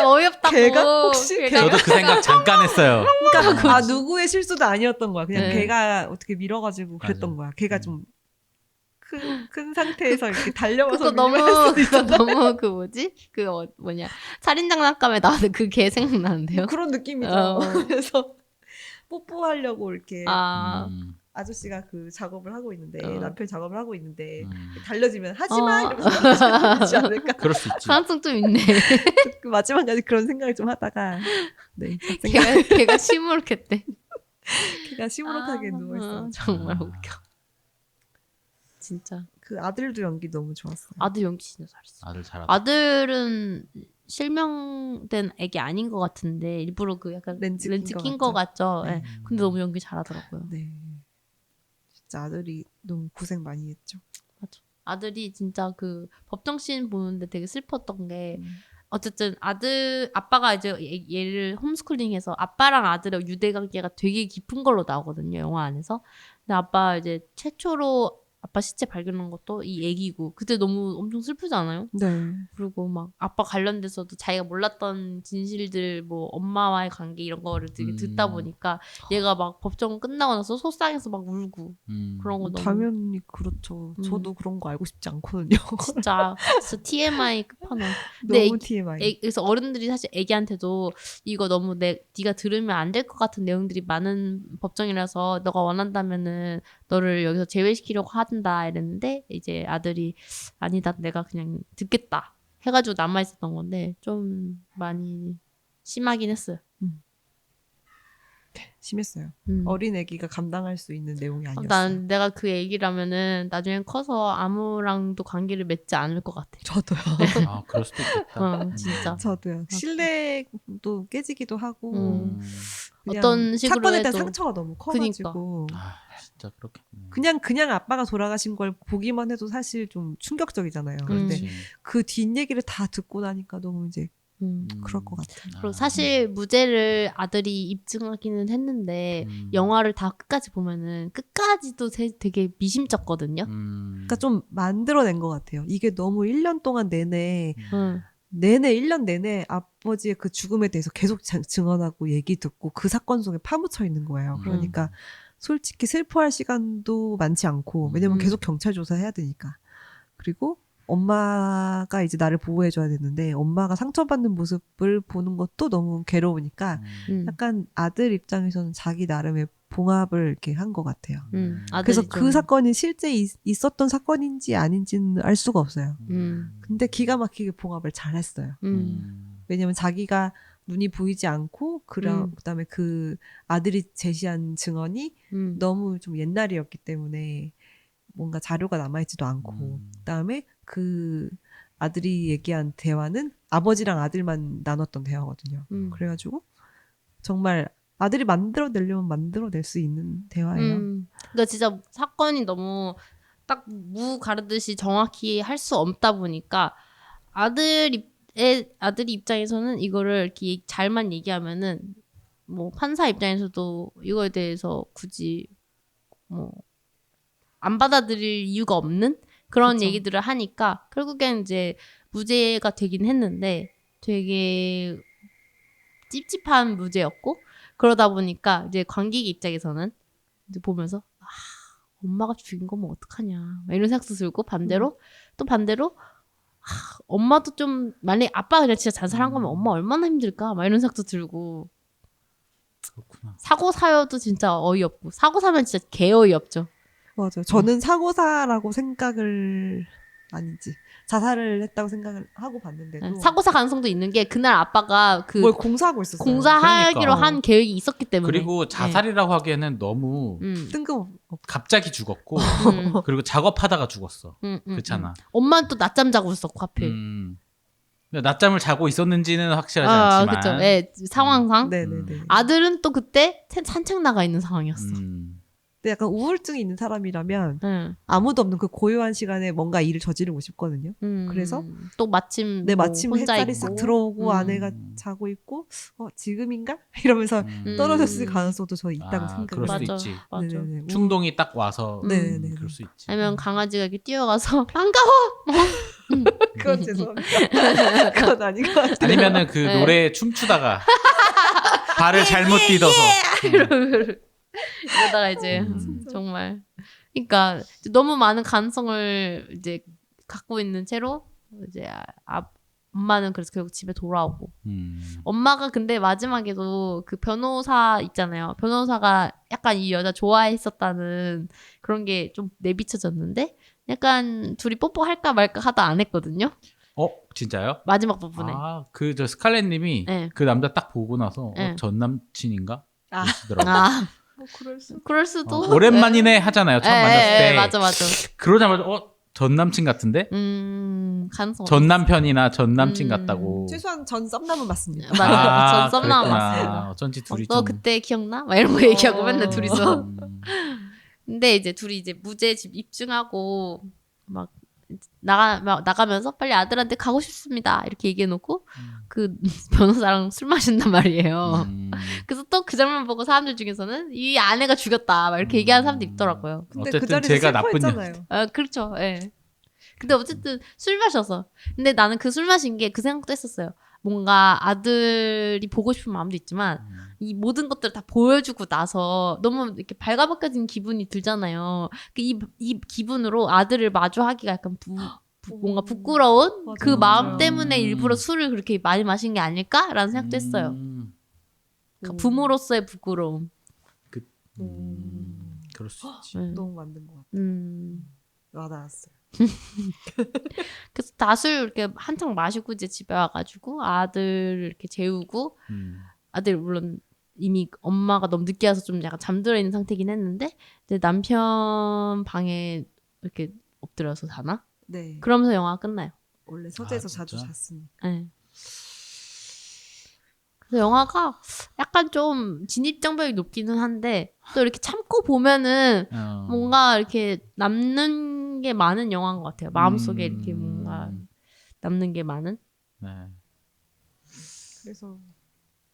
어이없다고. 개가 혹시 저도 그 생각 잠깐 했어요. 그러니까 누구의 실수도 아니었던 거야. 그냥 네. 개가 어떻게 밀어가지고 그랬던 맞아. 거야. 개가 좀 큰 상태에서 이렇게 달려와서 그거 너무 밀려날 수도 그거 있잖아요. 너무 그 뭐지? 그 뭐냐 살인장난감에 나오는 그 개 생각나는데요. 뭐 그런 느낌이죠. 어. 그래서 뽀뽀하려고 이렇게 아, 아저씨가 그 작업을 하고 있는데 어. 남편 작업을 하고 있는데 음. 달려지면 하지마 어. 이러면서 달려지지 않을까. 그럴 수 있지. 가능성 좀 있네. 그 마지막까지 그런 생각을 좀 하다가 네, 잡생각 걔가 시무룩했대. 걔가 시무룩하게 누워있어. 정말 아. 웃겨. 진짜 그 아들도 연기 너무 좋았어요. 아들 연기 진짜 잘했어. 아들 잘하다. 아들은 실명된 애기 아닌 것 같은데 일부러 그 약간 렌즈 렌즈 낀 낀 거 거 같죠. 네. 네. 근데 너무 연기 잘하더라고요. 네, 진짜 아들이 너무 고생 많이 했죠. 맞아. 아들이 진짜 그 법정씬 보는데 되게 슬펐던 게 음. 어쨌든 아빠가 이제 얘를 홈스쿨링해서 아빠랑 아들의 유대 관계가 되게 깊은 걸로 나오거든요, 영화 안에서. 근데 아빠 이제 최초로 아빠 시체 발견한 것도 이 애기고 그때 너무 엄청 슬프지 않아요? 네. 그리고 막 아빠 관련돼서도 자기가 몰랐던 진실들 뭐 엄마와의 관계 이런 거를 되게 듣다 보니까 얘가 막 법정 끝나고 나서 속상해서 막 울고 그런 거 너무 당연히 그렇죠. 음. 저도 그런 거 알고 싶지 않거든요. 진짜 TMI 끝판왕. 근데 너무 TMI. 그래서 어른들이 사실 애기한테도 이거 너무 네가 들으면 안 될 것 같은 내용들이 많은 법정이라서 너가 원한다면은 너를 여기서 제외시키려고 한다 이랬는데 이제 아들이 아니다 내가 그냥 듣겠다 해가지고 남아있었던 건데 좀 많이 심하긴 했어요. 심했어요. 음. 어린 애기가 감당할 수 있는 내용이 아니었어요. 난 내가 그 애기라면은 나중에 커서 아무랑도 관계를 맺지 않을 것 같아. 저도요. 아, 그럴 수도 있겠다. 진짜. 저도요. 신뢰도 깨지기도 하고 그냥 어떤 식으로 사건에 대한 해도. 상처가 너무 커가지고 아, 진짜 그렇겠네. 그냥 아빠가 돌아가신 걸 보기만 해도 사실 좀 충격적이잖아요. 근데 그렇지. 그 뒷얘기를 다 듣고 나니까 너무 이제 음. 그럴 것 같아요. 그리고 사실 무죄를 아들이 입증하기는 했는데 영화를 다 끝까지 보면은 끝까지도 되게 미심쩍거든요. 그러니까 좀 만들어낸 것 같아요. 이게 너무 1년 동안 내내 응. 1년 내내 아버지의 그 죽음에 대해서 계속 증언하고 얘기 듣고 그 사건 속에 파묻혀 있는 거예요. 그러니까 솔직히 슬퍼할 시간도 많지 않고 왜냐면 계속 경찰 조사해야 되니까. 그리고 엄마가 이제 나를 보호해줘야 되는데 엄마가 상처받는 모습을 보는 것도 너무 괴로우니까 약간 아들 입장에서는 자기 나름의 봉합을 이렇게 한 것 같아요. 그래서 그 사건이 실제 있었던 사건인지 아닌지는 알 수가 없어요. 근데 기가 막히게 봉합을 잘했어요. 왜냐면 자기가 눈이 보이지 않고 그다음에 그 아들이 제시한 증언이 너무 좀 옛날이었기 때문에 뭔가 자료가 남아있지도 않고 그다음에 그 아들이 얘기한 대화는 아버지랑 아들만 나눴던 대화거든요. 그래가지고 정말 아들이 만들어내려면 만들어낼 수 있는 대화예요. 그러니까 진짜 사건이 너무 딱 무 가르듯이 정확히 할 수 없다 보니까 아들이 입장에서는 이거를 이렇게 잘만 얘기하면은 뭐 판사 입장에서도 이거에 대해서 굳이 뭐 안 받아들일 이유가 없는 그런 그쵸. 얘기들을 하니까 결국엔 이제 무죄가 되긴 했는데 되게 찝찝한 무죄였고 그러다 보니까 이제 관객 입장에서는 이제 보면서 엄마가 죽인 거면 어떡하냐 막 이런 생각도 들고 반대로 또 반대로 엄마도 좀 만약에 아빠가 그냥 진짜 자살한 거면 엄마 얼마나 힘들까 막 이런 생각도 들고 그렇구나. 사고 사여도 진짜 어이없고 사고 사면 진짜 개 어이없죠. 맞아요. 저는 사고사라고 생각을 아니지 자살을 했다고 생각을 하고 봤는데도 사고사 가능성도 있는 게 그날 아빠가 그 뭘 공사하고 있었어요. 공사하기로 그러니까. 한 계획이 있었기 때문에 그리고 자살이라고 하기에는 너무 뜬금없고 갑자기 죽었고 그리고 작업하다가 죽었어. 그렇잖아. 엄마는 또 낮잠 자고 있었고 하필. 낮잠을 자고 있었는지는 확실하지 않지만. 그쵸. 네, 상황상. 네네네. 아들은 또 그때 산책 나가 있는 상황이었어. 근데 약간 우울증이 있는 사람이라면 응. 아무도 없는 그 고요한 시간에 뭔가 일을 저지르고 싶거든요. 그래서 또 마침 마침 혼자 햇살이 있고. 싹 들어오고 아내가 자고 있고 지금인가? 이러면서 떨어졌을 가능성도 저 있다고 생각을 그럴 수도 맞아. 있지. 맞아. 네네네. 충동이 딱 와서 네네네. 그럴 수 있지. 아니면 강아지가 이렇게 뛰어가서 반가워. 그건 죄송합니다. 그건 아닌 것 같아요. 아니면은 그 네. 노래에 춤추다가 발을 잘못 디뎌서 이러다가 이제 정말 그러니까 너무 많은 가능성을 이제 갖고 있는 채로 이제 엄마는 그래서 결국 집에 돌아오고 엄마가 근데 마지막에도 그 변호사 있잖아요. 변호사가 약간 이 여자 좋아했었다는 그런 게 좀 내비쳐졌는데 약간 둘이 뽀뽀할까 말까 하다 안 했거든요. 진짜요? 마지막 부분에. 그 저 스칼렛님이 네. 그 남자 딱 보고 나서 네. 전 남친인가? 아. 그러시더라고요. 뭐 그럴 수도. 오랜만이네 하잖아요. 처음 만났을 때. 맞아. 그러자마자 전 남친 같은데? 가능성. 전 남편이나 전 남친 같다고. 최소한 전 썸남은 맞습니다. 맞아. 전 썸남 그랬구나. 맞습니다. 어쩐지 둘이 너 좀. 그때 기억나? 막 이런 거 얘기하고 맨날 둘이서. 근데 이제 둘이 이제 무죄 집 입증하고 막 나가면서 빨리 아들한테 가고 싶습니다. 이렇게 얘기해놓고 그 변호사랑 술 마신단 말이에요. 그래서 또 그 장면 보고 사람들 중에서는 이 아내가 죽였다. 막 이렇게 얘기하는 사람도 있더라고요. 근데 어쨌든 그 자리에서 제가 나쁜 슬퍼했잖아요. 그렇죠. 예. 근데 어쨌든 술 마셔서. 근데 나는 그 술 마신 게 그 생각도 했었어요. 뭔가 아들이 보고 싶은 마음도 있지만 이 모든 것들을 다 보여주고 나서 너무 이렇게 발가벗겨진 기분이 들잖아요. 이 기분으로 아들을 마주하기가 약간 뭔가 부끄러운 맞아, 그 맞아. 마음 때문에 일부러 술을 그렇게 많이 마신 게 아닐까라는 생각도 했어요. 그러니까 부모로서의 부끄러움. 그럴 수 있지. 너무 맞는 것 같아. 와닿았어요. 그래서 다술 이렇게 한창 마시고 이제 집에 와가지고 아들 이렇게 재우고 아들 물론 이미 엄마가 너무 늦게 와서 좀 약간 잠들어 있는 상태긴 했는데 이제 남편 방에 이렇게 엎드려서 자나? 네. 그러면서 영화가 끝나요. 원래 서재에서 진짜? 자주 잤으니까. 네. 그래서 영화가 약간 좀 진입장벽이 높기는 한데 또 이렇게 참고 보면은 뭔가 이렇게 남는 게 많은 영화인 것 같아요. 마음속에 이렇게 뭔가 남는 게 많은. 네. 그래서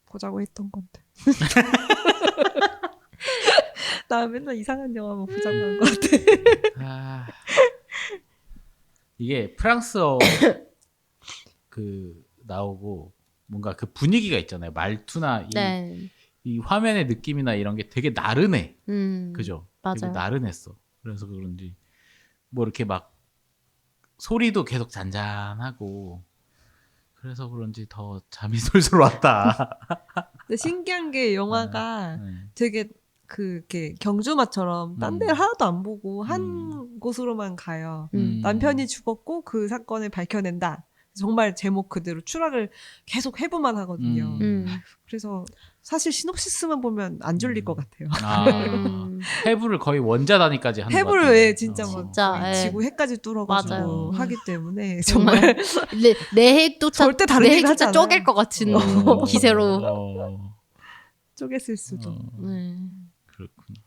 보자고 했던 건데. 나 맨날 이상한 영화만 보자고 한 것 같아. 이게 프랑스어 그 나오고 뭔가 그 분위기가 있잖아요. 말투나 이 화면의 느낌이나 이런 게 되게 나른해. 그죠? 맞아요. 되게 나른했어. 그래서 그런지 뭐 이렇게 막 소리도 계속 잔잔하고 그래서 그런지 더 잠이 솔솔 왔다. 근데 신기한 게 영화가 되게 이렇게 경주마처럼 딴 데를 하나도 안 보고 한 곳으로만 가요. 남편이 죽었고 그 사건을 밝혀낸다. 정말 제목 그대로 추락을 계속 해부만 하거든요. 그래서 사실 시놉시스만 보면 안 졸릴 것 같아요. 해부를 거의 원자 단위까지 하는 것 해부를 같아요. 왜 진짜 막 진짜, 거의 예. 지구 해까지 뚫어가지고 맞아요. 하기 때문에 정말 내 핵도 절대 다른 내 얘기를 하지 핵도 않아요. 쪼갤 것 같은 기세로. 쪼갰을 수도. 그렇구나.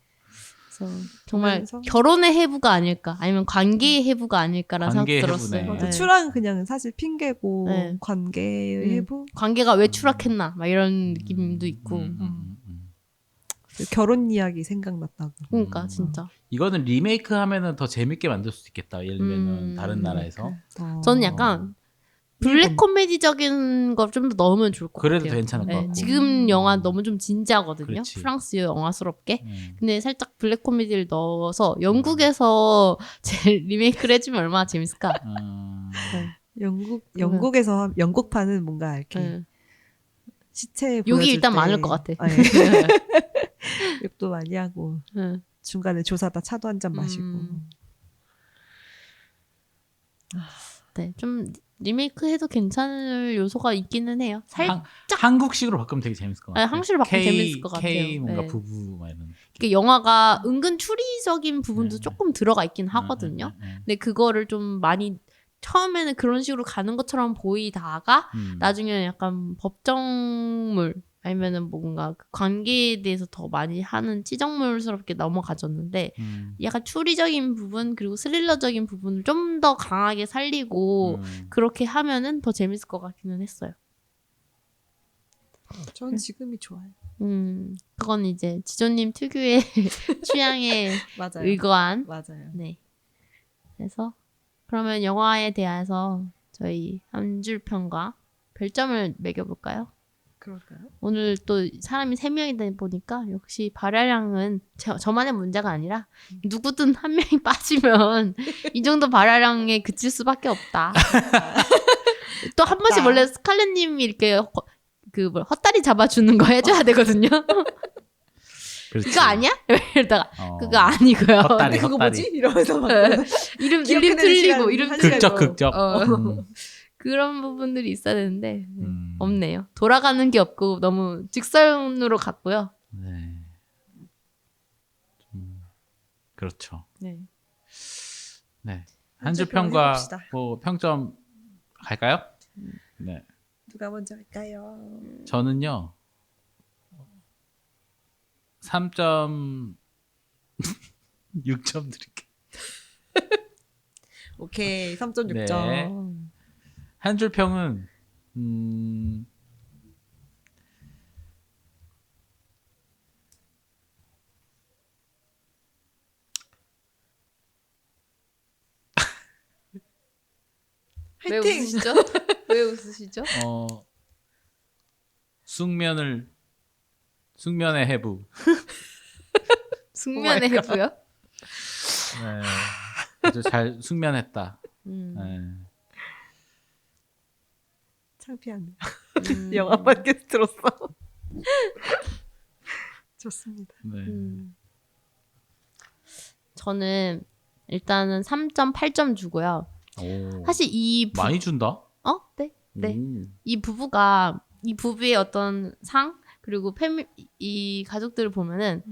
그래서 정말 그러면서 결혼의 해부가 아닐까 아니면 관계의 해부가 아닐까라는 관계의 생각 들었어요. 해부네. 맞아, 네. 추락은 그냥 사실 핑계고 네. 관계의 해부. 관계가 왜 추락했나 막 이런 느낌도 있고. 결혼 이야기 생각났다고. 그러니까 진짜. 이거는 리메이크 하면은 더 재밌게 만들 수 있겠다. 예를 들면 다른 나라에서. 저는 약간 블랙 코미디적인 걸 좀 더 넣으면 좋을 것 그래도 같아요. 괜찮을 것 네, 같고. 지금 영화 너무 좀 진지하거든요. 그렇지. 프랑스 영화스럽게. 근데 살짝 블랙 코미디를 넣어서 영국에서 제 리메이크를 해주면 얼마나 재밌을까. 영국에서 영국판은 뭔가 이렇게 네. 시체 욕이 보여줄 일단 때 많을 것 같아. 아, 예. 욕도 많이 하고 네. 중간에 조사다 차도 한 잔 마시고. 네, 좀 리메이크 해도 괜찮을 요소가 있기는 해요. 살짝 한국식으로 바꾸면 되게 재밌을 것 같아요. 한국식으로 바꾸면 재밌을 것 같아요. K 뭔가 네. 부부 막 이런. 이게 영화가 은근 추리적인 부분도 조금 들어가 있긴 하거든요. 근데 그거를 좀 많이 처음에는 그런 식으로 가는 것처럼 보이다가 나중에는 약간 법정물 아니면은 뭔가 그 관계에 대해서 더 많이 하는 지정물스럽게 넘어가졌는데 약간 추리적인 부분 그리고 스릴러적인 부분을 좀 더 강하게 살리고 그렇게 하면은 더 재밌을 것 같기는 했어요. 전 지금이 좋아요. 그건 이제 지조님 특유의 취향에 맞아요. 의거한. 맞아요. 네. 그래서 그러면 영화에 대해서 저희 한 줄 평과 별점을 매겨볼까요? 그럴까요? 오늘 또 사람이 3명이다 보니까 역시 발화량은 저만의 문제가 아니라 누구든 한 명이 빠지면 이 정도 발화량에 그칠 수밖에 없다. 또 한 번씩 원래 스칼렛님이 이렇게 헛다리 잡아주는 거 해줘야 되거든요. 그렇지. 그거 아니야? 이러다가 그거 아니고요. 헛다리, 그거 헛다리. 뭐지? 이러면서 막 이름 기억해내는 틀리고 시간 이름 한 틀리고 극적. 그런 부분들이 있어야 되는데 없네요. 돌아가는 게 없고 너무 직선으로 갔고요. 네. 그렇죠. 네. 네. 한 한 줄 줄 평 평가 해봅시다. 뭐 평점 갈까요? 네. 누가 먼저 할까요? 저는요. 3.6점 드릴게요. 오케이 3.6점. 네. 한 줄 평은 왜 화이팅! 웃으시죠? 왜 웃으시죠? 숙면의 해부. 숙면의 해부요? 네. 아주 잘 숙면했다. 네. 창피하네요. 영화 팟캐스트로서 좋습니다. 네. 저는 일단은 3.8점 주고요. 오, 사실 많이 준다. 네. 네. 오. 이 부부의 어떤 상 그리고 이 가족들을 보면은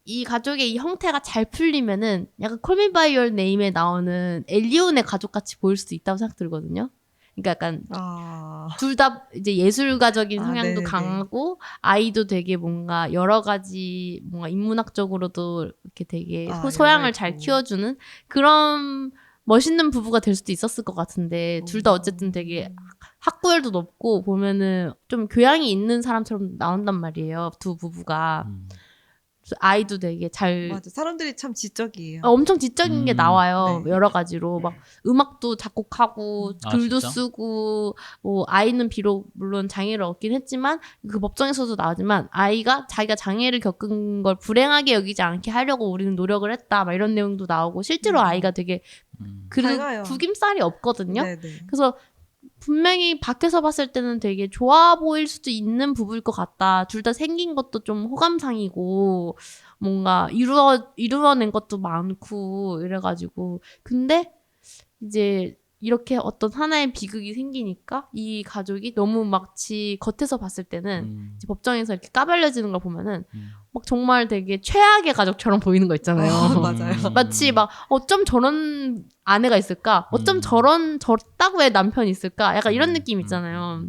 이 가족의 이 형태가 잘 풀리면은 약간 콜미 바이 유 네임에 나오는 엘리온의 가족 같이 보일 수도 있다고 생각 들거든요. 그러니까 약간 둘 다 이제 예술가적인 성향도 네네네. 강하고 아이도 되게 뭔가 여러 가지 뭔가 인문학적으로도 이렇게 되게 소양을 잘 있고. 키워주는 그런 멋있는 부부가 될 수도 있었을 것 같은데 둘 다 어쨌든 되게 학구열도 높고 보면은 좀 교양이 있는 사람처럼 나온단 말이에요. 두 부부가. 그래서 아이도 되게 잘 맞아. 사람들이 참 지적이에요. 엄청 지적인 게 나와요. 네. 여러 가지로 막 음악도 작곡하고 아, 글도 진짜? 쓰고 뭐 아이는 비록 물론 장애를 얻긴 했지만 그 법정에서도 나오지만 아이가 자기가 장애를 겪은 걸 불행하게 여기지 않게 하려고 우리는 노력을 했다 막 이런 내용도 나오고 실제로 아이가 되게 밝아요. 구김살이 없거든요. 네네. 그래서 분명히 밖에서 봤을 때는 되게 좋아 보일 수도 있는 부부일 것 같다. 둘 다 생긴 것도 좀 호감상이고 뭔가 이루어낸 것도 많고 이래가지고 근데 이제 이렇게 어떤 하나의 비극이 생기니까 이 가족이 너무 마치 겉에서 봤을 때는 이제 법정에서 이렇게 까발려지는 걸 보면은 막 정말 되게 최악의 가족처럼 보이는 거 있잖아요. 맞아요. 마치 막 어쩜 저런 아내가 있을까? 어쩜 저런 저따구의 남편이 있을까? 약간 이런 느낌 있잖아요.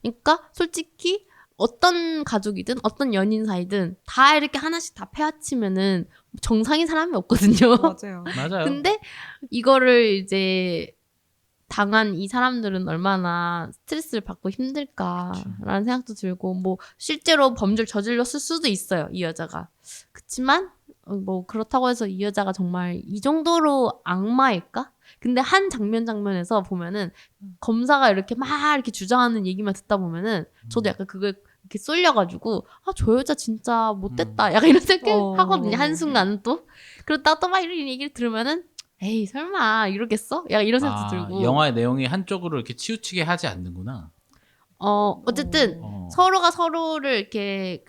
그러니까 솔직히 어떤 가족이든 어떤 연인 사이든 다 이렇게 하나씩 다 패하치면은 정상인 사람이 없거든요. 맞아요. 맞아요. 근데 이거를 이제 당한 이 사람들은 얼마나 스트레스를 받고 힘들까라는 생각도 들고 뭐 실제로 범죄를 저질렀을 수도 있어요. 이 여자가. 그치만 뭐 그렇다고 해서 이 여자가 정말 이 정도로 악마일까? 근데 한 장면에서 보면은 검사가 이렇게 막 이렇게 주장하는 얘기만 듣다 보면은 저도 약간 그걸 이렇게 쏠려가지고 저 여자 진짜 못됐다 약간 이런 생각 하거든요. 한순간 또 그러다가 또 막 이런 얘기를 들으면은 에이 설마 이러겠어? 약간 이런 생각도 들고 영화의 내용이 한쪽으로 이렇게 치우치게 하지 않는구나. 어쨌든 서로가 서로를 이렇게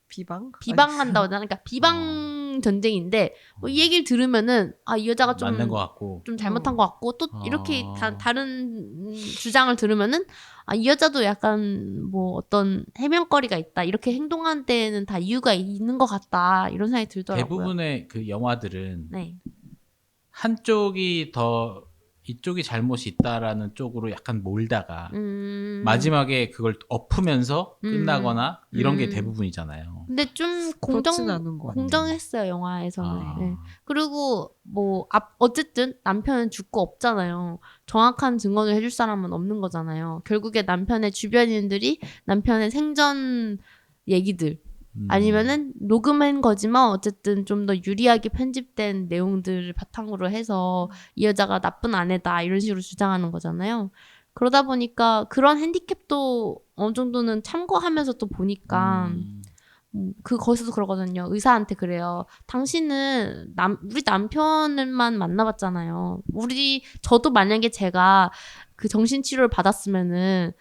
비방한다고 하잖아. 그러니까 비방 전쟁인데 이 얘기를 들으면은 이 여자가 좀 맞는 것 같고 좀 잘못한 것 같고 또 이렇게 다른 주장을 들으면은 이 여자도 약간 뭐 어떤 해명거리가 있다 이렇게 행동한 데에는 다 이유가 있는 것 같다 이런 생각이 들더라고요. 대부분의 그 영화들은 네. 한쪽이 더 이쪽이 잘못이 있다라는 쪽으로 약간 몰다가 마지막에 그걸 엎으면서 끝나거나 이런 게 대부분이잖아요. 근데 좀 그렇진 않은 것 같아요. 공정했어요 영화에서는. 네. 그리고 뭐 어쨌든 남편은 죽고 없잖아요. 정확한 증언을 해줄 사람은 없는 거잖아요. 결국에 남편의 주변인들이 남편의 생전 얘기들 아니면은 녹음한 거지만 어쨌든 좀 더 유리하게 편집된 내용들을 바탕으로 해서 이 여자가 나쁜 아내다 이런 식으로 주장하는 거잖아요. 그러다 보니까 그런 핸디캡도 어느 정도는 참고하면서 또 보니까 거기서도 그러거든요. 의사한테 그래요. 당신은 우리 남편만 만나봤잖아요. 저도 만약에 제가 그 정신치료를 받았으면은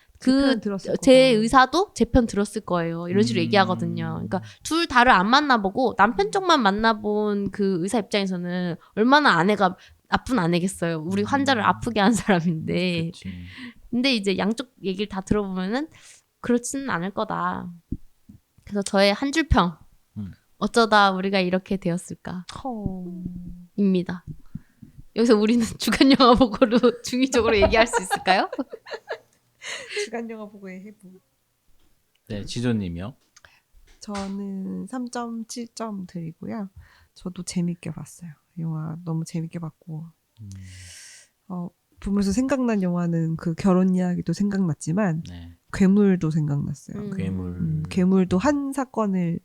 제 의사도 제 편 들었을 거예요. 이런 식으로 얘기하거든요. 그러니까 둘 다를 안 만나보고 남편 쪽만 만나본 그 의사 입장에서는 얼마나 아내가 나쁜 아내겠어요. 우리 환자를 아프게 한 사람인데. 그치. 근데 이제 양쪽 얘기를 다 들어보면은 그렇지는 않을 거다. 그래서 저의 한 줄 평. 어쩌다 우리가 이렇게 되었을까? 입니다. 여기서 우리는 주간 영화 보고로 중의적으로 얘기할 수 있을까요? 주간 영화 보고의 해부. 네, 지조님이요. 저는 3.7점 드리고요. 저도 재밌게 봤어요. 영화 너무 재밌게 봤고 보면서 생각난 영화는 그 결혼 이야기도 생각났지만 네. 괴물도 생각났어요. 괴물도 한 사건을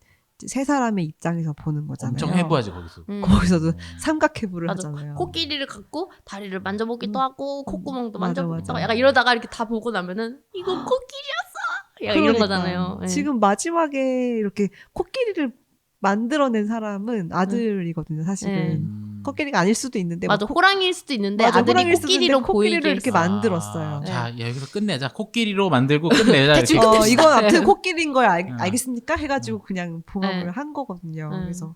세 사람의 입장에서 보는 거잖아요. 엄청 해부하지 거기서. 거기서도 삼각해부를 맞아. 하잖아요. 코끼리를 갖고 다리를 만져보기도 하고 콧구멍도 맞아, 만져보기도 맞아. 하고 약간 이러다가 이렇게 다 보고 나면은 이건 코끼리였어! 약간 이런 거잖아요. 네. 지금 마지막에 이렇게 코끼리를 만들어낸 사람은 아들이거든요. 사실은 코끼리가 아닐 수도 있는데 맞아. 호랑이일 수도 있는데 맞아, 아들이 호랑이일 수도 코끼리로 있는데 코끼리를 보이게 이렇게 했어. 만들었어요. 자, 여기서 끝내자. 코끼리로 만들고 끝내자. 대충 이렇게. 이건 아무튼 코끼리인 걸 알겠습니까? 해가지고 그냥 봉합을 네. 한 거거든요. 그래서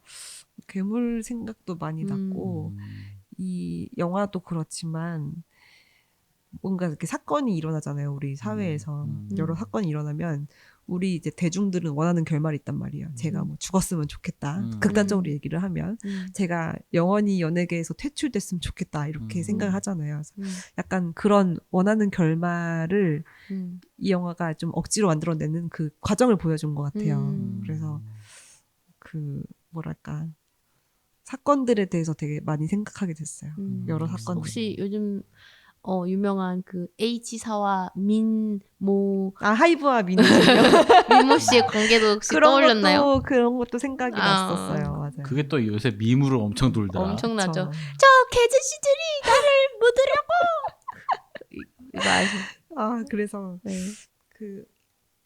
괴물 생각도 많이 났고 이 영화도 그렇지만 뭔가 이렇게 사건이 일어나잖아요. 우리 사회에서 여러 사건이 일어나면 우리 이제 대중들은 원하는 결말이 있단 말이에요. 제가 뭐 죽었으면 좋겠다. 극단적으로 얘기를 하면 제가 영원히 연예계에서 퇴출됐으면 좋겠다. 이렇게 생각을 하잖아요. 그래서 약간 그런 원하는 결말을 이 영화가 좀 억지로 만들어내는 그 과정을 보여준 것 같아요. 그래서 그 뭐랄까 사건들에 대해서 되게 많이 생각하게 됐어요. 여러 사건. 혹시 요즘 유명한 그 H사와 민모 하이브와 민모 민모 씨의 관계도 혹시 떠올렸나요? 그런 것도 생각이 났었어요. 맞아요. 그게 또 요새 밈으로 엄청 돌더라. 엄청나죠. 그쵸. 저 개제씨들이 나를 묻으려고 이거 아시죠? 그래서 네. 그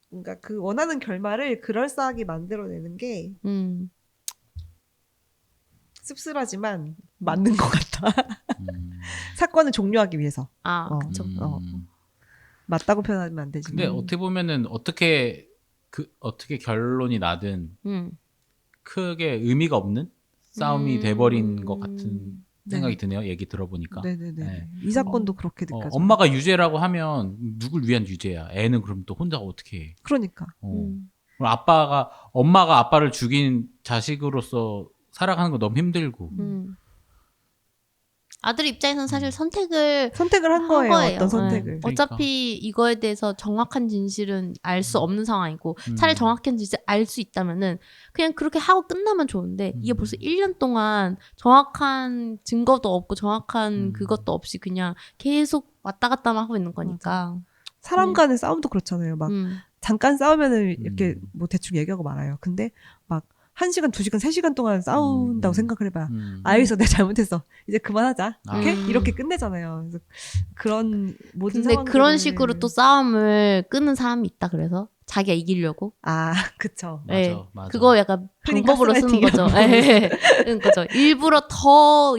뭔가 그 원하는 결말을 그럴싸하게 만들어내는 게 씁쓸하지만 맞는 것 같다. 사건을 종료하기 위해서. 그쵸. 맞다고 표현하면 안 되지만. 근데 어떻게 보면은 어떻게 결론이 나든 크게 의미가 없는 싸움이 돼버린 것 같은 생각이 드네요. 얘기 들어보니까. 네네네. 네. 이 사건도 그렇게 느껴져요. 엄마가 유죄라고 하면 누굴 위한 유죄야? 애는 그럼 또 혼자 어떻게 해? 그러니까. 그럼 엄마가 아빠를 죽인 자식으로서 살아가는 거 너무 힘들고. 아들 입장에서는 사실 선택을 한 거예요. 어떤 선택을. 네. 어차피 이거에 대해서 정확한 진실은 알 수 없는 상황이고 차라리 정확한 진실을 알 수 있다면은 그냥 그렇게 하고 끝나면 좋은데 이게 벌써 1년 동안 정확한 증거도 없고 정확한 그것도 없이 그냥 계속 왔다 갔다만 하고 있는 거니까. 사람 간의 싸움도 그렇잖아요. 막 잠깐 싸우면은 이렇게 뭐 대충 얘기하고 말아요. 근데 막 1시간, 2시간, 3시간 동안 싸운다고 생각을 해봐. 알겠어, 내가 잘못했어. 이제 그만하자. 이렇게 끝내잖아요. 그래서 그런 모든 근데 상황들을... 그런 식으로 또 싸움을 끄는 사람이 있다 그래서 자기가 이기려고. 그쵸. 네. 맞아. 그거 약간 방법으로 쓰는 거죠. 네. 그죠. 일부러 더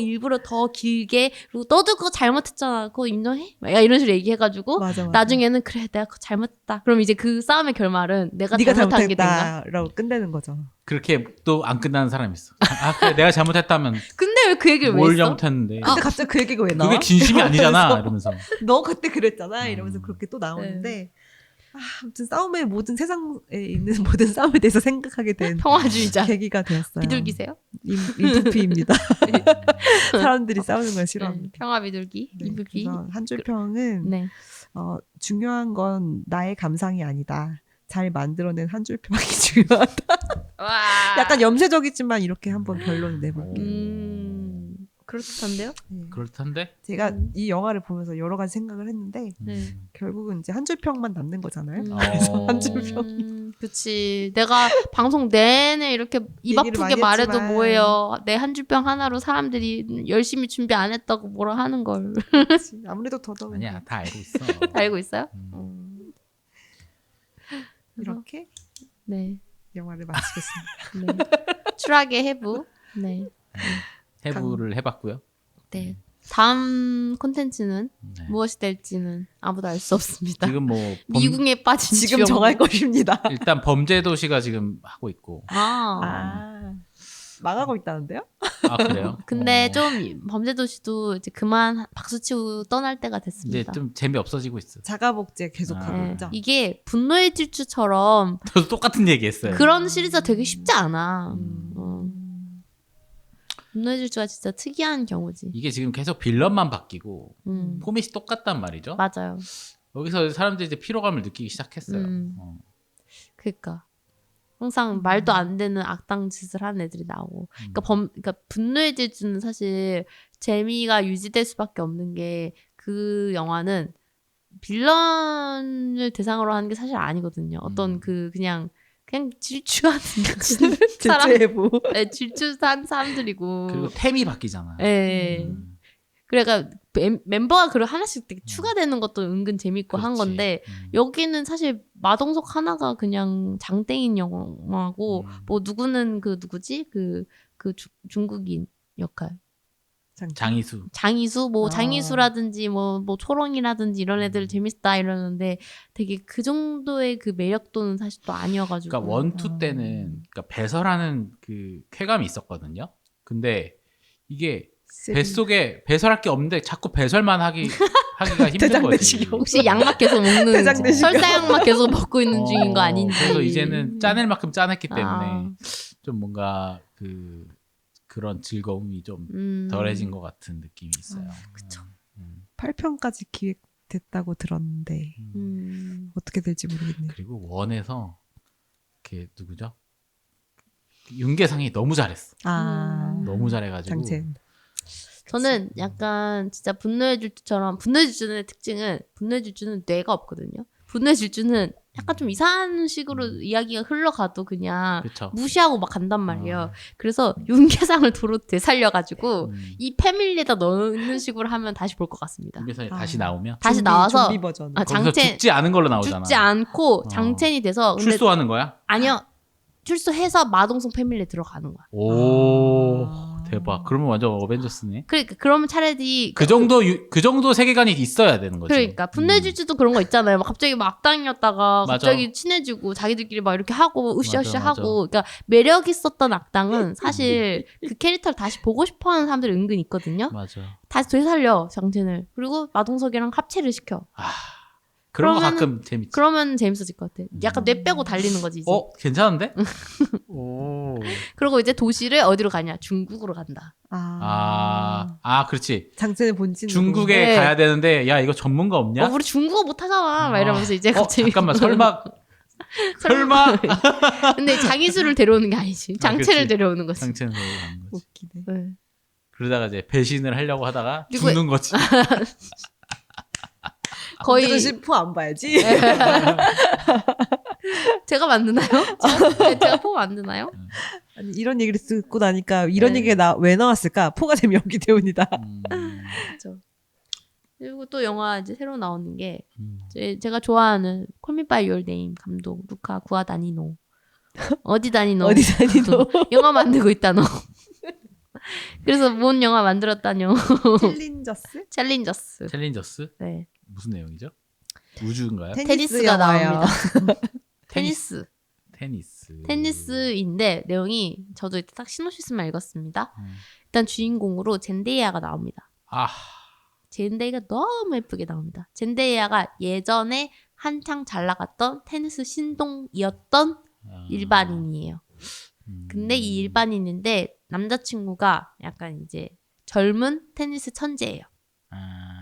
길게 그리고 너도 그거 잘못했잖아. 그거 인정해? 막 이런 식으로 얘기해가지고 맞아. 나중에는 그래 내가 그거 잘못했다. 그럼 이제 그 싸움의 결말은 네가 잘못한 게 된가? 라고 끝내는 거죠. 그렇게 또 안 끝나는 사람이 있어. 그래 내가 잘못했다면 근데 왜 그 얘기를 왜 뭘 했어? 잘못했는데. 근데 갑자기 그 얘기가 왜 나와? 그게 진심이 아니잖아. 이러면서. 너 그때 그랬잖아. 이러면서 그렇게 또 나오는데 아무튼 모든 세상에 있는 모든 싸움에 대해서 생각하게 된 평화주의자. 계기가 되었어요. 비둘기세요? 인프피입니다. 사람들이 싸우는 걸 싫어합니다. 네. 평화 비둘기. 네, 인프피. 그래서 한 줄 평은 네. 중요한 건 나의 감상이 아니다. 잘 만들어낸 한 줄 평이 중요하다. 와. 약간 염세적이지만 이렇게 한번 결론을 내볼게요. 그렇던데요? 네. 그렇던데. 제가 이 영화를 보면서 여러 가지 생각을 했는데 네. 결국은 이제 한 줄 평만 남는 거잖아요. 어. 한 줄 평. 그치. 내가 방송 내내 이렇게 입 얘기를 아프게 많이 말해도 했지만. 뭐예요. 내 한 줄평 하나로 사람들이 열심히 준비 안 했다고 뭐라 하는 걸. 그렇지. 아무래도 더더욱 아니야, 다 알고 있어. 알고 있어요? 이렇게 네. 영화를 마치겠습니다. 네. 추락의 해부. 네. 해부를 해봤고요. 네. 다음 콘텐츠는 네. 무엇이 될지는 아무도 알 수 없습니다. 지금 뭐 미궁에 빠진 지금 주영. 정할 것입니다. 일단 범죄도시가 지금 하고 있고. 아. 망하고 있다는데요? 아 그래요? 근데 좀 범죄도시도 이제 그만 박수치고 떠날 때가 이제 됐습니다. 좀 재미 없어지고 있어. 자가복제 계속하고 네. 있죠. 이게 분노의 질주처럼 저도 똑같은 얘기했어요. 그런 시리즈가 되게 쉽지 않아. 음. 분노의 질주가 진짜 특이한 경우지. 이게 지금 계속 빌런만 바뀌고 음. 포맷이 똑같단 말이죠. 맞아요. 여기서 사람들이 이제 피로감을 느끼기 시작했어요. 그러니까 항상 말도 안 되는 악당 짓을 하는 애들이 나오고. 그러니까 분노의 질주는 사실 재미가 유지될 수밖에 없는 게 그 영화는 빌런을 대상으로 하는 게 사실 아니거든요. 어떤 그냥 질주하는 사람, 제재해부. 네, 질주한 사람들이고. 그리고 템이 바뀌잖아. 예. 그러니까 멤버가 그 하나씩 되게 추가되는 것도 은근 재밌고 한 그렇지. 건데 여기는 사실 마동석 하나가 그냥 장땡인 영화고 뭐 누구는 그 누구지 중국인 역할 장이수. 뭐 아. 장이수라든지 뭐 초롱이라든지 이런 애들 재밌다 이러는데 되게 그 정도의 그 매력도는 사실 또 아니어가지고. 그러니까 원투 때는 그러니까 배설하는 그 쾌감이 있었거든요. 근데 이게 뱃속에 배설할 게 없는데 자꾸 배설만 하기가 힘든 거지. 대장내시경. 혹시 약막 계속 먹는 대장내시경. 설사약막 계속 먹고 있는 중인 거 아닌지. 그래서 이제는 짜낼 만큼 짜냈기 때문에 아. 좀 뭔가 그런 즐거움이 좀 덜해진 것 같은 느낌이 있어요. 그쵸. 8편까지 기획됐다고 들었는데 어떻게 될지 모르겠네요. 그리고 원에서 그 누구죠? 윤계상이 너무 잘했어. 너무 잘해가지고. 장첸. 저는 약간 진짜 분노의 질주처럼 분노의 질주의 특징은 분노의 질주는 뇌가 없거든요. 분노의 질주는 약간 좀 이상한 식으로 이야기가 흘러가도 그냥 그쵸. 무시하고 막 간단 말이에요. 그래서 윤계상을 도로 되살려가지고 이 패밀리에다 넣는 식으로 하면 다시 볼 것 같습니다. 윤계상이 다시 나오면 다시 나와서 좀비 버전. 거기서 죽지 않은 걸로 나오잖아. 죽지 않고 장첸이 돼서 근데 출소하는 거야? 아니요. 출소해서 마동석 패밀리에 들어가는 거야. 오 대박. 그러면 완전 어벤져스네. 그러니까 그러면 차라리 그 정도 세계관이 있어야 되는 거지. 그러니까 분노의 질주도 그런 거 있잖아요. 막 갑자기 막 악당이었다가 맞아. 갑자기 친해지고 자기들끼리 막 이렇게 하고 으쌰으쌰 맞아. 하고. 그러니까 매력 있었던 악당은 사실 그 캐릭터를 다시 보고 싶어하는 사람들이 은근 있거든요. 맞아. 다시 되살려 장첸을. 그리고 마동석이랑 합체를 시켜. 그런 거 그러면은- 가끔 재밌지. 그러면 재밌어질 것 같아. 약간 뇌 빼고 달리는 거지 이제. 괜찮은데? 오. 그리고 이제 도시를 어디로 가냐? 중국으로 간다. 그렇지. 장첸의 본진으로. 중국에 네. 가야 되는데 야 이거 전문가 없냐? 우리 중국어 못하잖아. 막 이러면서 이제 갑자기. 잠깐만 설마. 근데 장이수를 데려오는 게 아니지. 장첸을 그치. 데려오는 거지. 장첸을 가는 거지. 웃기네. 네. 그러다가 이제 배신을 하려고 하다가 그리고- 죽는 거지. 거의 거의 포안 봐야지. 제가 만드나요? 제가 포 만드나요? 아니, 이런 얘기를 듣고 나니까 이런 네. 얘기가 왜 나왔을까? 포가 재미없기 때문이다. 그렇죠. 그리고 또 영화 이제 새로 나오는 게 제가 좋아하는 콜미 바이 유어 네임 감독 루카 구아다니노. 어디 다니노? 어디 다니노? 영화 만들고 있다 너. 그래서 뭔 영화 만들었다뇨? 챌린저스? 챌린저스. 챌린저스? 네. 무슨 내용이죠? 우주인가요? 테니스가 영화예요. 나옵니다. 테니스. 테니스인데 내용이 저도 이때 딱 시놉시스만 읽었습니다. 일단 주인공으로 젠데이아가 나옵니다. 젠데이가 너무 예쁘게 나옵니다. 젠데이아가 예전에 한창 잘 나갔던 테니스 신동이었던 일반인이에요. 근데 이 일반인인데 남자친구가 약간 이제 젊은 테니스 천재예요.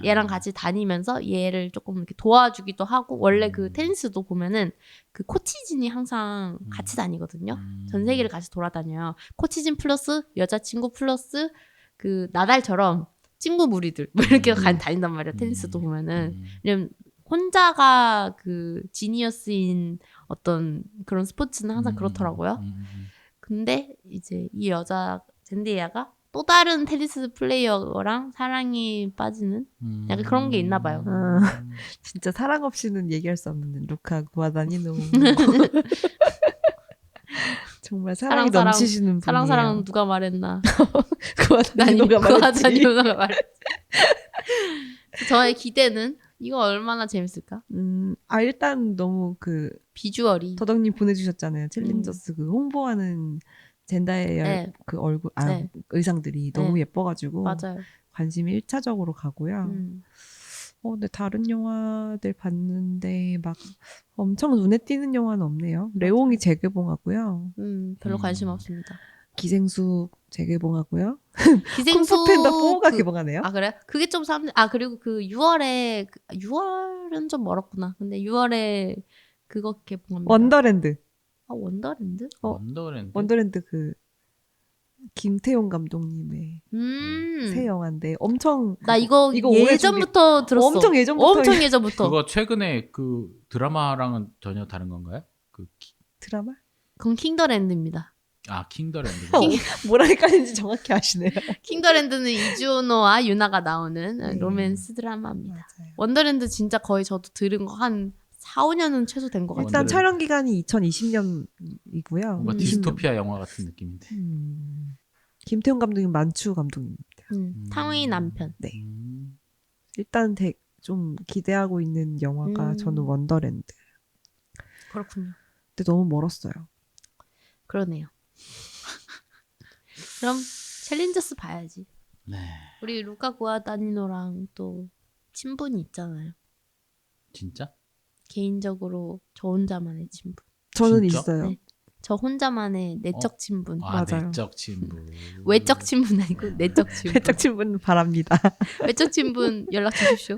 얘랑 같이 다니면서 얘를 조금 이렇게 도와주기도 하고 원래 그 테니스도 보면은 그 코치진이 항상 같이 다니거든요. 전 세계를 같이 돌아다녀요. 코치진 플러스 여자친구 플러스 그 나달처럼 친구 무리들 뭐 이렇게 다닌단 말이야. 테니스도 보면은 왜냐면 혼자가 그 지니어스인 어떤 그런 스포츠는 항상 그렇더라고요. 근데 이제 이 여자 젠데이아가 또 다른 테니스 플레이어랑 사랑에 빠지는 약간 그런 게 있나 봐요. 진짜 사랑 없이는 얘기할 수 없는 루카 구아다니노. 정말 사랑이 사랑, 넘치시는 분이에요. 사랑 누가 말했나? 구아다니노가 말했지. 구아다니노가 말했지. 저의 기대는 이거 얼마나 재밌을까? 일단 너무 그 비주얼이 더덕님 보내주셨잖아요. 챌린저스 그 홍보하는 젠다의 네. 그 얼굴 네. 의상들이 너무 네. 예뻐가지고 맞아요. 관심이 1차적으로 가고요. 근데 다른 영화들 봤는데 막 엄청 눈에 띄는 영화는 없네요. 레옹이 재개봉하고요. 별로 관심 없습니다. 기생수 재개봉하고요. 기생수 쿵푸 팬더 4가 개봉하네요. 아 그래? 그게 좀 사람들 그리고 그 6월에 6월은 좀 멀었구나. 근데 6월에 그거 개봉합니다. 원더랜드. 원더랜드? 원더랜드. 그 김태용 감독님의 새 영화인데 엄청 나 이거 오래 예전부터 들었어. 엄청 예전부터. 그거 최근에 그 드라마랑은 전혀 다른 건가요? 그 드라마? 그건 킹더랜드입니다. 킹더랜드. 뭐라 헷갈리는지 정확히 아시네요. 킹더랜드는 이주노와 유나가 나오는 로맨스 드라마입니다. 맞아요. 원더랜드 진짜 거의 저도 들은 거 한 4, 5년은 최소 된 것 같아요. 일단 촬영 기간이 2020년이고요. 뭔가 디스토피아 영화 같은 느낌인데. 김태훈 감독님 만추 감독님입니다. 탕웨이 남편. 네. 일단 좀 기대하고 있는 영화가 저는 원더랜드. 그렇군요. 근데 너무 멀었어요. 그러네요. 그럼 챌린저스 봐야지. 네. 우리 루카 구아다니노랑 또 친분이 있잖아요. 진짜? 개인적으로 저 혼자만의 친분. 저는 진짜? 있어요. 네. 저 혼자만의 내적 친분. 맞아요. 내적 친분. 외적 친분 아니고 내적 친분. 내적 친분 바랍니다. 외적 친분 연락 주십시오.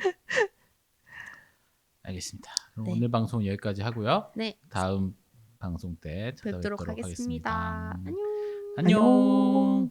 알겠습니다. 그럼 네. 오늘 방송 여기까지 하고요. 네. 다음 방송 때 뵙도록 찾아뵙도록 하겠습니다. 하겠습니다. 안녕. 안녕.